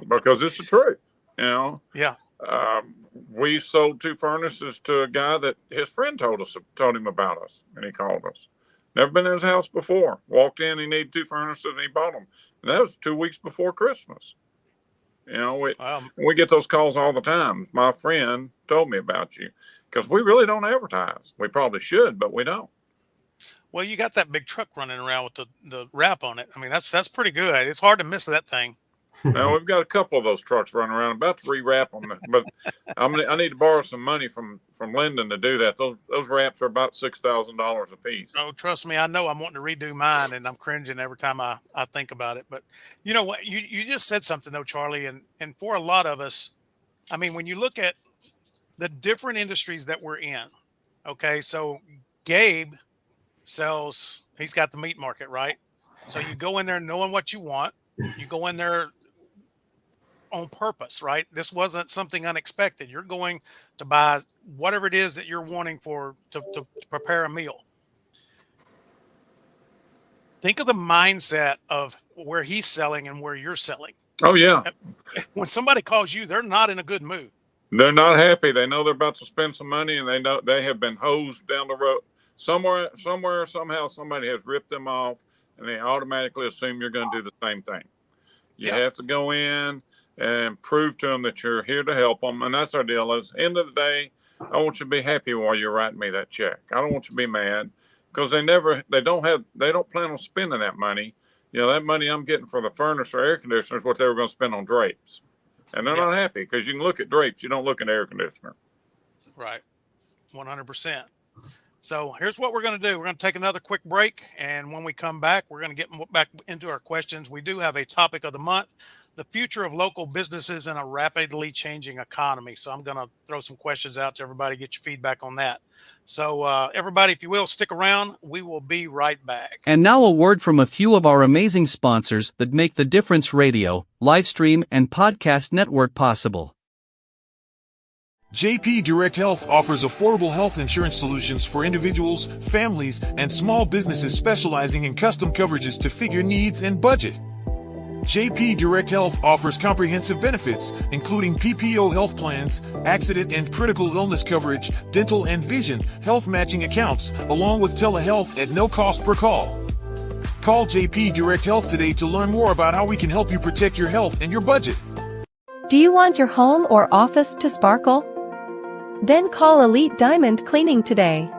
because it's the truth, Yeah. We sold 2 furnaces to a guy that his friend told him about us, and he called us. Never been in his house before. Walked in, he needed 2 furnaces, and he bought them. And that was 2 weeks before Christmas. We get those calls all the time. My friend told me about you, because we really don't advertise. We probably should, but we don't. Well, you got that big truck running around with the wrap on it. I mean, that's pretty good. It's hard to miss that thing. Now, we've got a couple of those trucks running around, about to re-wrap them, but I need to borrow some money from Lendon to do that. Those wraps are about $6,000 a piece. Oh, trust me, I know. I'm wanting to redo mine, and I'm cringing every time I think about it. But you know what? You just said something though, Charlie, and for a lot of us, I mean, when you look at the different industries that we're in, okay, so Gabe he's got the meat market, right? So you go in there knowing what you want. You go in there on purpose, right? This wasn't something unexpected. You're going to buy whatever it is that you're wanting to prepare a meal. Think of the mindset of where he's selling and where you're selling. Oh, yeah. When somebody calls you, they're not in a good mood. They're not happy. They know they're about to spend some money, and they know they have been hosed down the road. Somewhere, somehow, somebody has ripped them off, and they automatically assume you're going to do the same thing. You have to go in and prove to them that you're here to help them. And that's our deal. Is end of the day, I want you to be happy while you're writing me that check. I don't want you to be mad, because they don't plan on spending that money. That money I'm getting for the furnace or air conditioner is what they were going to spend on drapes. And they're not happy, because you can look at drapes. You don't look at air conditioner. Right. 100%. So here's what we're going to do. We're going to take another quick break. And when we come back, we're going to get back into our questions. We do have a topic of the month, the future of local businesses in a rapidly changing economy. So I'm going to throw some questions out to everybody, get your feedback on that. So everybody, if you will, stick around. We will be right back. And now a word from a few of our amazing sponsors that make the Difference Radio, live stream, and podcast network possible. JP Direct Health offers affordable health insurance solutions for individuals, families, and small businesses specializing in custom coverages to fit your needs and budget. JP Direct Health offers comprehensive benefits, including PPO health plans, accident and critical illness coverage, dental and vision, health matching accounts, along with telehealth at no cost per call. Call JP Direct Health today to learn more about how we can help you protect your health and your budget. Do you want your home or office to sparkle? Then call Elite Diamond Cleaning today.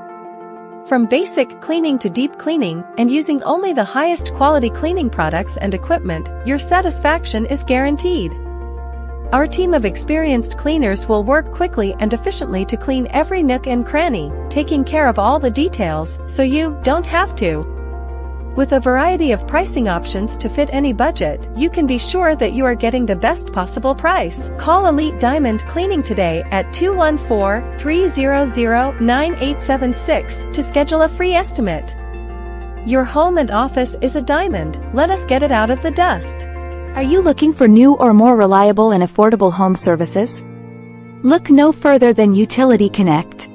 From basic cleaning to deep cleaning, and using only the highest quality cleaning products and equipment, your satisfaction is guaranteed. Our team of experienced cleaners will work quickly and efficiently to clean every nook and cranny, taking care of all the details so you don't have to. With a variety of pricing options to fit any budget, you can be sure that you are getting the best possible price. Call Elite Diamond Cleaning today at 214-300-9876 to schedule a free estimate. Your home and office is a diamond. Let us get it out of the dust. Are you looking for new or more reliable and affordable home services? Look no further than Utility Connect.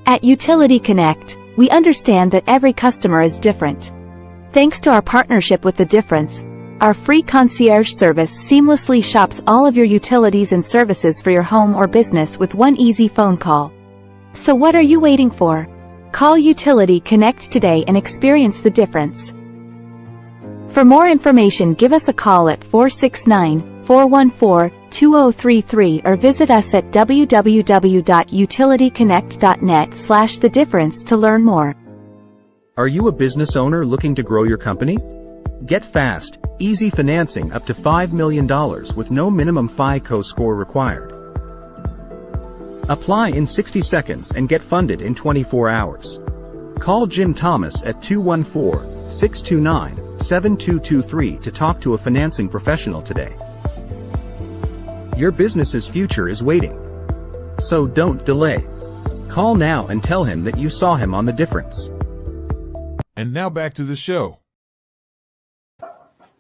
At Utility Connect, we understand that every customer is different. Thanks to our partnership with The Difference, our free concierge service seamlessly shops all of your utilities and services for your home or business with one easy phone call. So what are you waiting for? Call Utility Connect today and experience the difference. For more information, give us a call at 469-414-2033 or visit us at www.utilityconnect.net/thedifference to learn more. Are you a business owner looking to grow your company? Get fast, easy financing up to $5 million with no minimum FICO score required. Apply in 60 seconds and get funded in 24 hours. Call Jim Thomas at 214-629-7223 to talk to a financing professional today. Your business's future is waiting. So don't delay. Call now and tell him that you saw him on The Difference. And now back to the show.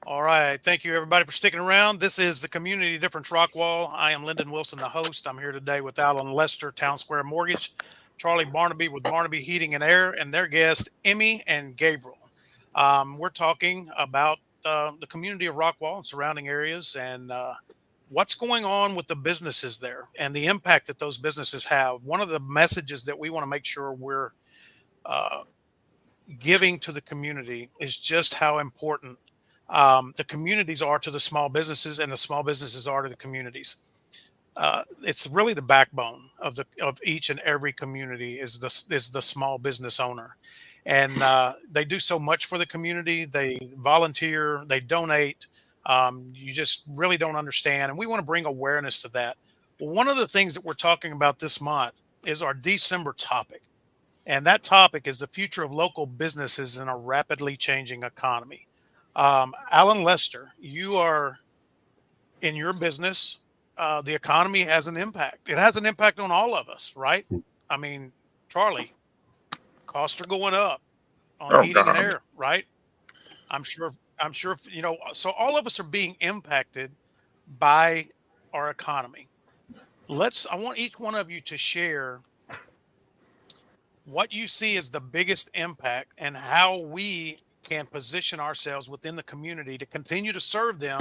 All right. Thank you, everybody, for sticking around. This is the Community Difference-Rockwall. I am Lendon Wilson, the host. I'm here today with Alan Lester, Town Square Mortgage, Charlie Barnaby with Barnaby Heating and Air, and their guests, Emmy and Gabriel. We're talking about the community of Rockwall and surrounding areas and what's going on with the businesses there and the impact that those businesses have. One of the messages that we want to make sure we're giving to the community is just how important the communities are to the small businesses and the small businesses are to the communities. It's really the backbone of each and every community is the small business owner. And they do so much for the community. They volunteer, they donate. You just really don't understand. And we want to bring awareness to that. Well, one of the things that we're talking about this month is our December topic. And that topic is the future of local businesses in a rapidly changing economy. Alan Lester, you are in your business. The economy has an impact. It has an impact on all of us, right? I mean, Charlie, costs are going up on heating and air, right? I'm sure, you know, so all of us are being impacted by our economy. I want each one of you to share what you see as the biggest impact and how we can position ourselves within the community to continue to serve them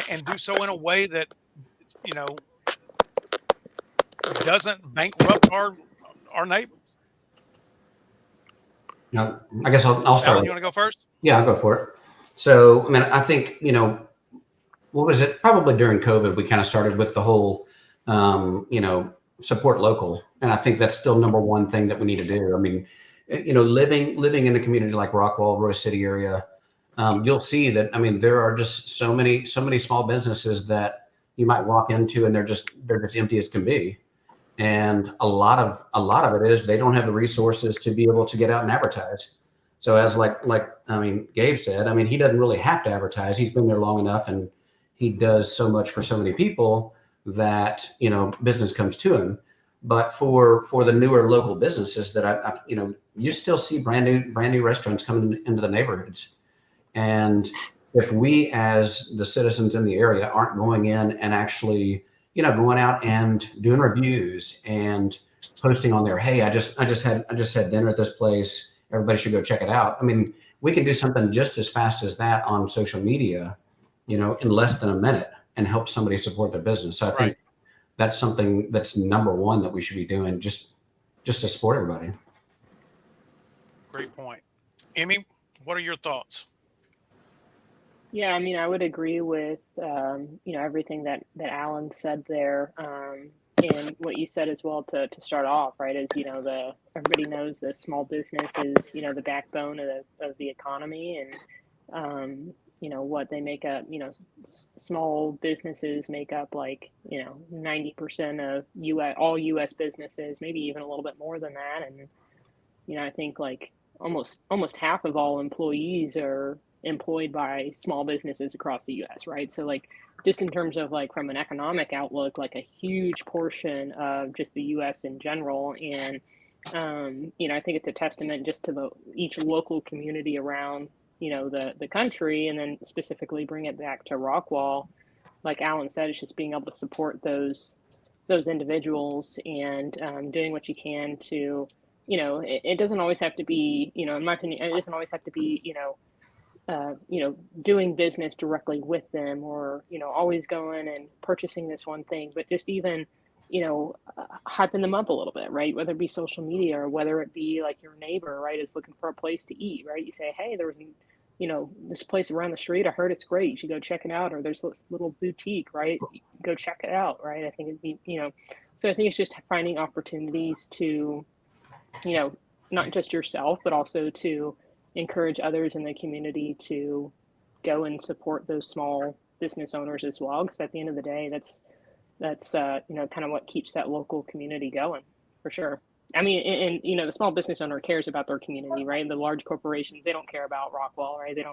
and do so in a way that, you know, doesn't bankrupt our neighbors. Now, I guess I'll start. Alan, you want to go first? Yeah, I'll go for it. So, I mean, I think, you know, what was it? Probably during COVID, we kind of started with the whole, you know, support local. And I think that's still number one thing that we need to do. I mean, you know, living in a community like Rockwall, Royce City area, you'll see that, I mean, there are just so many small businesses that you might walk into and they're just empty as can be. And a lot of it is they don't have the resources to be able to get out and advertise. So as like I mean, Gabe said, I mean, he doesn't really have to advertise. He's been there long enough and he does so much for so many people that, you know, business comes to him. But for the newer local businesses that I you know, you still see brand new restaurants coming into the neighborhoods. And if we as the citizens in the area aren't going in and actually, you know, going out and doing reviews and posting on there, hey, I just had dinner at this place. Everybody should go check it out. I mean, we can do something just as fast as that on social media, you know, in less than a minute and help somebody support their business. So I think that's something that's number one that we should be doing just to support everybody. Great point. Emmy, what are your thoughts? Yeah, I mean, I would agree with, you know, everything that Alan said there. And what you said as well to start off, right, is, you know, everybody knows the small business is, you know, the backbone of the economy. what they make up, small businesses make up like, 90% of all US businesses, maybe even a little bit more than that. And, I think like almost half of all employees are employed by small businesses across the US, right? So like just in terms of like from an economic outlook, like a huge portion of just the US in general. And I think it's a testament just to each local community around, the country, and then specifically bring it back to Rockwall. Like Alan said, it's just being able to support those individuals and doing what you can to, it doesn't always have to be, in my opinion, it doesn't always have to be, doing business directly with them or, always going and purchasing this one thing, but just even, hyping them up a little bit, right? Whether it be social media or whether it be like your neighbor, right, is looking for a place to eat, right? You say, hey, there's, this place around the street, I heard it's great. You should go check it out. Or there's this little boutique, right? Go check it out, right? I think it'd be, so I think it's just finding opportunities to, not just yourself, but also to encourage others in the community to go and support those small business owners as well. Because at the end of the day, that's kind of what keeps that local community going, for sure. I mean, and the small business owner cares about their community, right? The large corporations, they don't care about Rockwall, right? They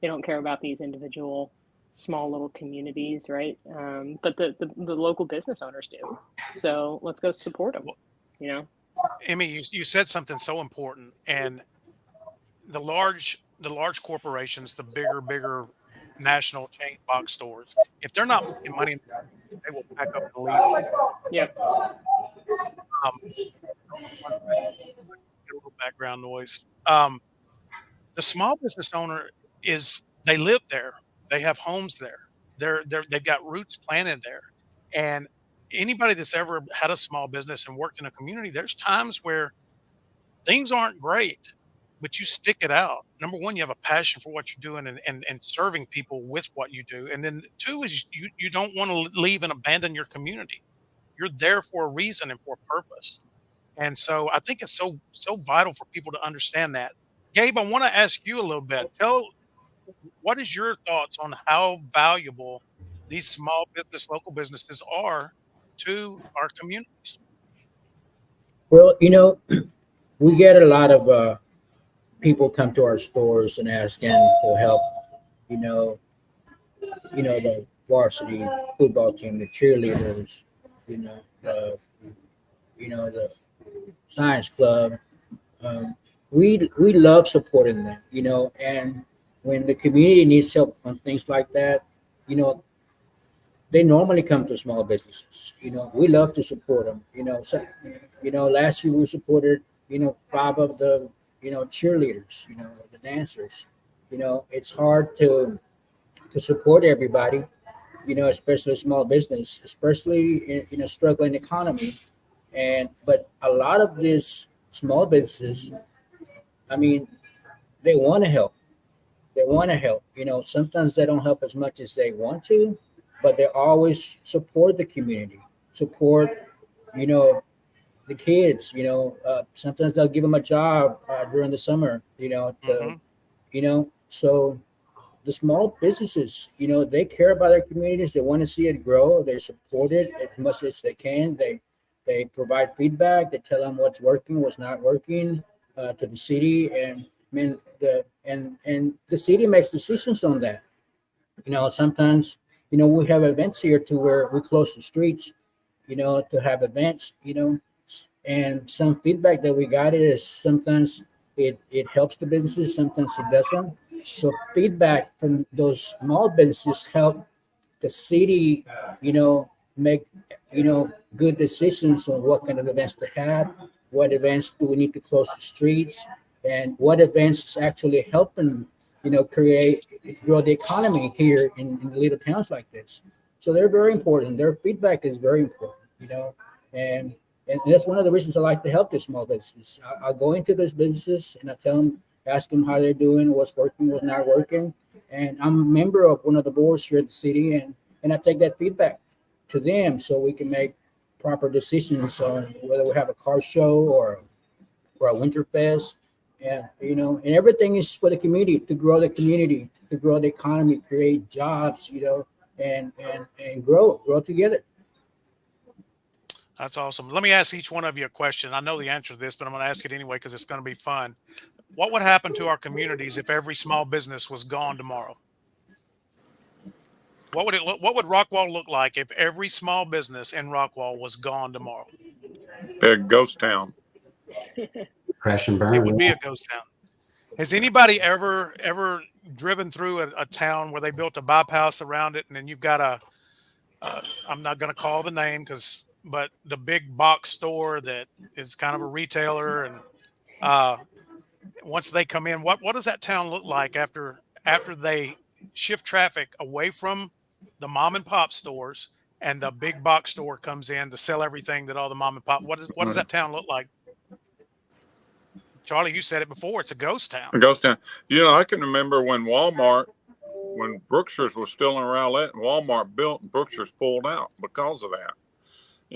don't care about these individual small little communities, right? But the local business owners do. So let's go support them. Emmy, you said something so important, and the large corporations, the bigger national chain box stores, if they're not making money, they will pack up and leave. Yep. A little background noise. The small business owner they live there. They have homes there. They've got roots planted there. And anybody that's ever had a small business and worked in a community, there's times where things aren't great, but you stick it out. Number one, you have a passion for what you're doing and serving people with what you do. And then two is you don't want to leave and abandon your community. You're there for a reason and for a purpose. And so I think it's so vital for people to understand that. Gabe, I want to ask you a little bit. What is your thoughts on how valuable these small business, local businesses are to our communities? Well, we get a lot of people come to our stores and asking to help, the varsity football team, the cheerleaders, the science club. We love supporting them, and when the community needs help on things like that, they normally come to small businesses. We love to support them. So, last year we supported, 5 of the, cheerleaders, the dancers. It's hard to support everybody, especially a small business, especially in a struggling economy. But a lot of these small businesses, I mean, they want to help. They want to help. Sometimes they don't help as much as they want to, but they always support the community, support, the kids. Sometimes they'll give them a job during the summer. So the small businesses, they care about their communities. They want to see it grow. They support it as much as they can. They provide feedback. They tell them what's working, what's not working to the city, and the city makes decisions on that. Sometimes we have events here to where we close the streets, to have events, and some feedback that we got is sometimes it helps the businesses, sometimes it doesn't. So feedback from those small businesses help the city, make, good decisions on what kind of events to have, what events do we need to close the streets, and what events is actually helping, grow the economy here in little towns like this. So they're very important. Their feedback is very important, and that's one of the reasons I like to help the small businesses. I'll go into those businesses and I tell them, ask them how they're doing, what's working, what's not working. And I'm a member of one of the boards here at the city, and I take that feedback to them so we can make proper decisions on whether we have a car show or a winter fest. And, and everything is for the community, to grow the community, to grow the economy, create jobs, and grow together. That's awesome. Let me ask each one of you a question. I know the answer to this, but I'm going to ask it anyway because it's going to be fun. What would happen to our communities if every small business was gone tomorrow? What would Rockwall look like if every small business in Rockwall was gone tomorrow? A ghost town. Crash and burn. It would be a ghost town. Has anybody ever driven through a town where they built a bypass around it, and then you've got I'm not going to call the name but the big box store that is kind of a retailer, and once they come in, what does that town look like after they shift traffic away from the mom and pop stores and the big box store comes in to sell everything that all the mom and pop? What does that town look like? Charlie, you said it before. It's a ghost town. A ghost town. I can remember when Brookshire's was still in Rowlett, and Walmart built and Brookshire's pulled out because of that.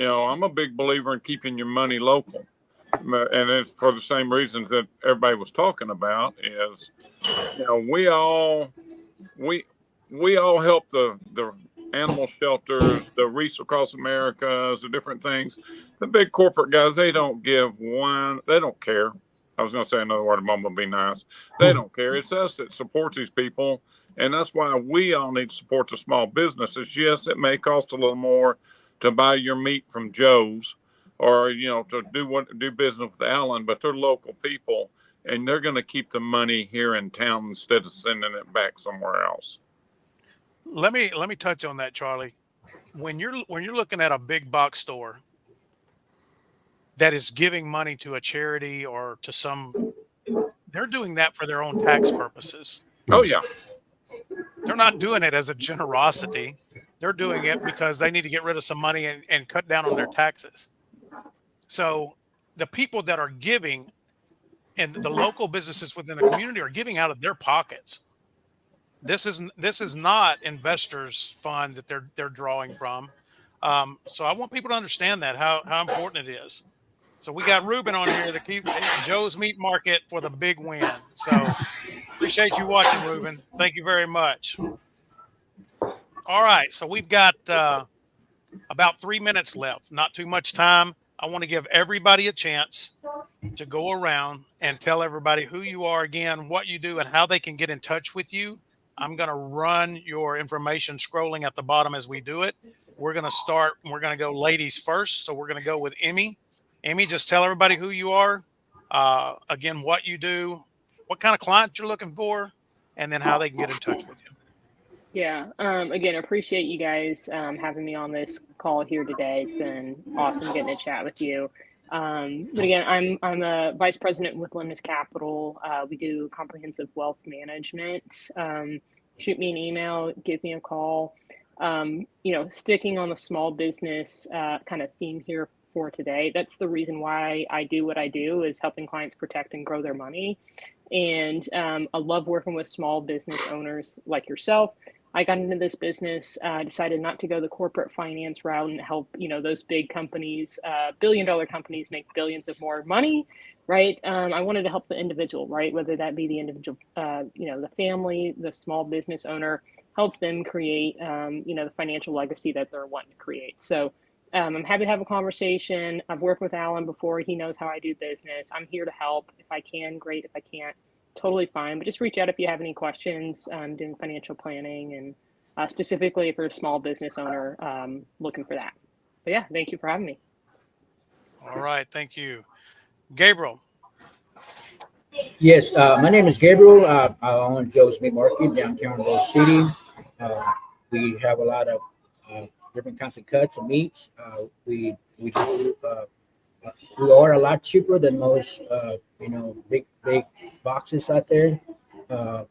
I'm a big believer in keeping your money local. And it's for the same reasons that everybody was talking about is, we all help the animal shelters, the Reefs Across America, the different things. The big corporate guys, they don't give one, they don't care. I was going to say another word, I'm going to be nice. They don't care. It's us that supports these people. And that's why we all need to support the small businesses. Yes, it may cost a little more to buy your meat from Joe's or, to do business with Alan, but they're local people and they're going to keep the money here in town instead of sending it back somewhere else. Let me touch on that, Charlie. When you're looking at a big box store that is giving money to a charity or to they're doing that for their own tax purposes. Oh yeah. They're not doing it as a generosity. They're doing it because they need to get rid of some money and cut down on their taxes. So the people that are giving and the local businesses within the community are giving out of their pockets. This is not investors' fund that they're drawing from. So I want people to understand that how important it is. So we got Ruben on here to keep Joe's Meat Market for the big win. So appreciate you watching, Ruben. Thank you very much. All right, so we've got about 3 minutes left. Not too much time. I want to give everybody a chance to go around and tell everybody who you are again, what you do, and how they can get in touch with you. I'm going to run your information scrolling at the bottom as we do it. We're going to go ladies first. So we're going to go with Emmy. Emmy, just tell everybody who you are, again, what you do, what kind of client you're looking for, and then how they can get in touch with you. Yeah. Again, appreciate you guys having me on this call here today. It's been awesome getting to chat with you. But again, I'm a vice president with Lemnis Capital. We do comprehensive wealth management. Shoot me an email, give me a call. Sticking on the small business kind of theme here for today. That's the reason why I do what I do, is helping clients protect and grow their money. And I love working with small business owners like yourself. I got into this business, decided not to go the corporate finance route and help, those big companies, billion-dollar companies make billions of more money, right? I wanted to help the individual, right? Whether that be the individual, the family, the small business owner, help them create, the financial legacy that they're wanting to create. So I'm happy to have a conversation. I've worked with Alan before. He knows how I do business. I'm here to help. If I can, great. If I can't, totally fine. But just reach out if you have any questions. I'm doing financial planning and specifically if you're a small business owner looking for that. But yeah, thank you for having me. All right. Thank you. Gabriel. Yes, my name is Gabriel. I own Joe's Meat Market downtown Rose City. We have a lot of different kinds of cuts and meats. We are a lot cheaper than most, big boxes out there.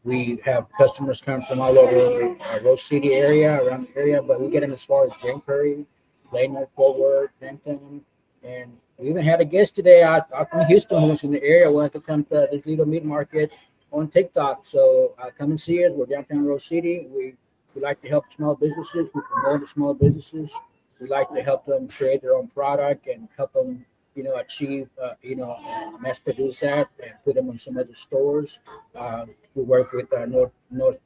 We have customers come from all over Rose City area, around the area, but we get them as far as Grand Prairie, Lendon, Forward, Benton, and we even had a guest today out from Houston who was in the area, wanted to come to this little meat market on TikTok. So come and see us. We're downtown Rose City. We like to help small businesses. We promote the small businesses. We like to help them create their own product and help them, achieve, mass produce that and put them on some other stores. We work with North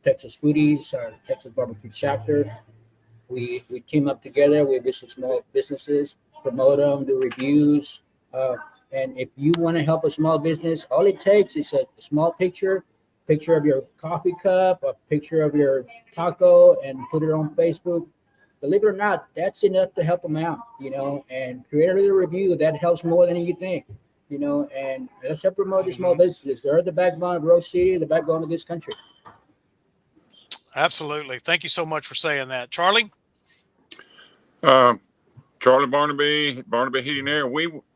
Texas Foodies, Texas Barbecue Chapter. We team up together. We visit small businesses, promote them, do reviews. And if you want to help a small business, all it takes is a small picture of your coffee cup, a picture of your taco, and put it on Facebook. Believe it or not, that's enough to help them out, and create a little review. That helps more than you think, and let's help promote these small businesses. They're the backbone of Rose City, the backbone of this country. Absolutely. Thank you so much for saying that. Charlie? Charlie Barnaby, Barnaby Heating Air.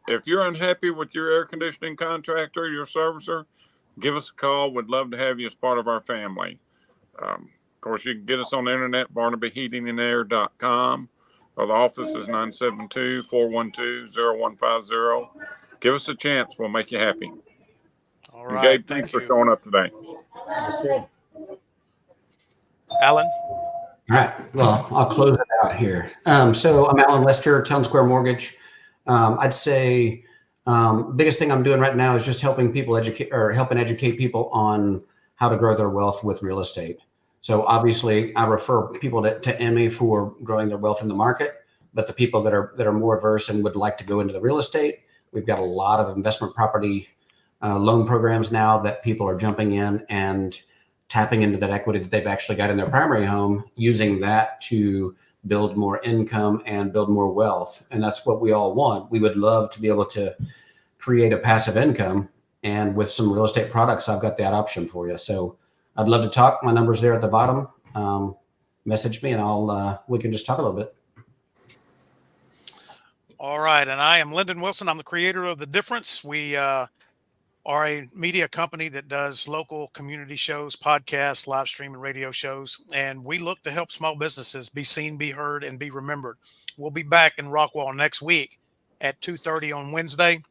If you're unhappy with your air conditioning contractor, your servicer, give us a call. We'd love to have you as part of our family. Of course, you can get us on the internet, barnabyheatingandair.com, or the office is 972-412-0150. Give us a chance. We'll make you happy. All right. Gabe, thanks for showing up today. Yes, sir. Alan? All right. Well, I'll close it out here. So I'm Alan Lester, Town Square Mortgage. I'd say biggest thing I'm doing right now is just helping educate people on how to grow their wealth with real estate. So obviously, I refer people to Emmy for growing their wealth in the market. But the people that are more averse and would like to go into the real estate, we've got a lot of investment property loan programs now that people are jumping in and tapping into that equity that they've actually got in their primary home, using that to build more income and build more wealth. And that's what we all want. We would love to be able to create a passive income. And with some real estate products, I've got that option for you. So I'd love to talk. My number's there at the bottom. Message me and we can just talk a little bit. All right. And I am Lendon Wilson. I'm the creator of The Difference. We are a media company that does local community shows, podcasts, live stream, and radio shows. And we look to help small businesses be seen, be heard, and be remembered. We'll be back in Rockwall next week at 2:30 on Wednesday.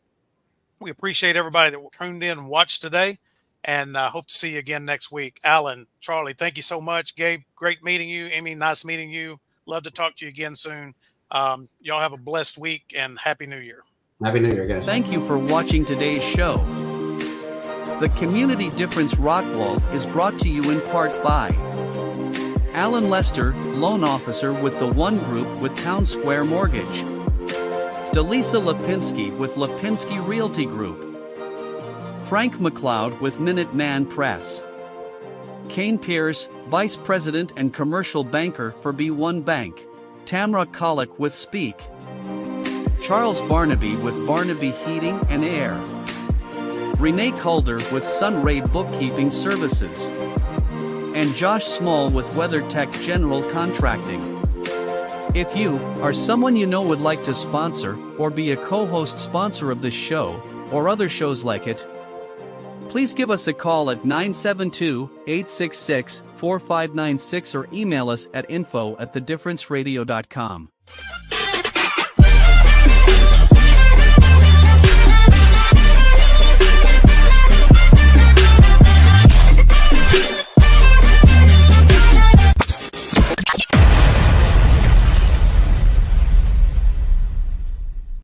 We appreciate everybody that tuned in and watched today, and hope to see you again next week. Alan, Charlie, thank you so much. Gabe, great meeting you. Emmy, nice meeting you. Love to talk to you again soon. Y'all have a blessed week, and Happy New Year. Happy New Year, guys. Thank you for watching today's show. The Community Difference-Rockwall is brought to you in part by Alan Lester, Loan Officer with the One Group with Town Square Mortgage, Delisa Lipinski with Lipinski Realty Group, Frank McLeod with Minuteman Press, Kane Pierce, Vice President and Commercial Banker for B1 Bank, Tamra Kollick with Speak, Charles Barnaby with Barnaby Heating and Air, Renee Calder with Sunray Bookkeeping Services, and Josh Small with WeatherTech General Contracting. If you, or someone you know would like to sponsor, or be a co-host sponsor of this show, or other shows like it, please give us a call at 972-866-4596 or email us at info@thedifferenceradio.com.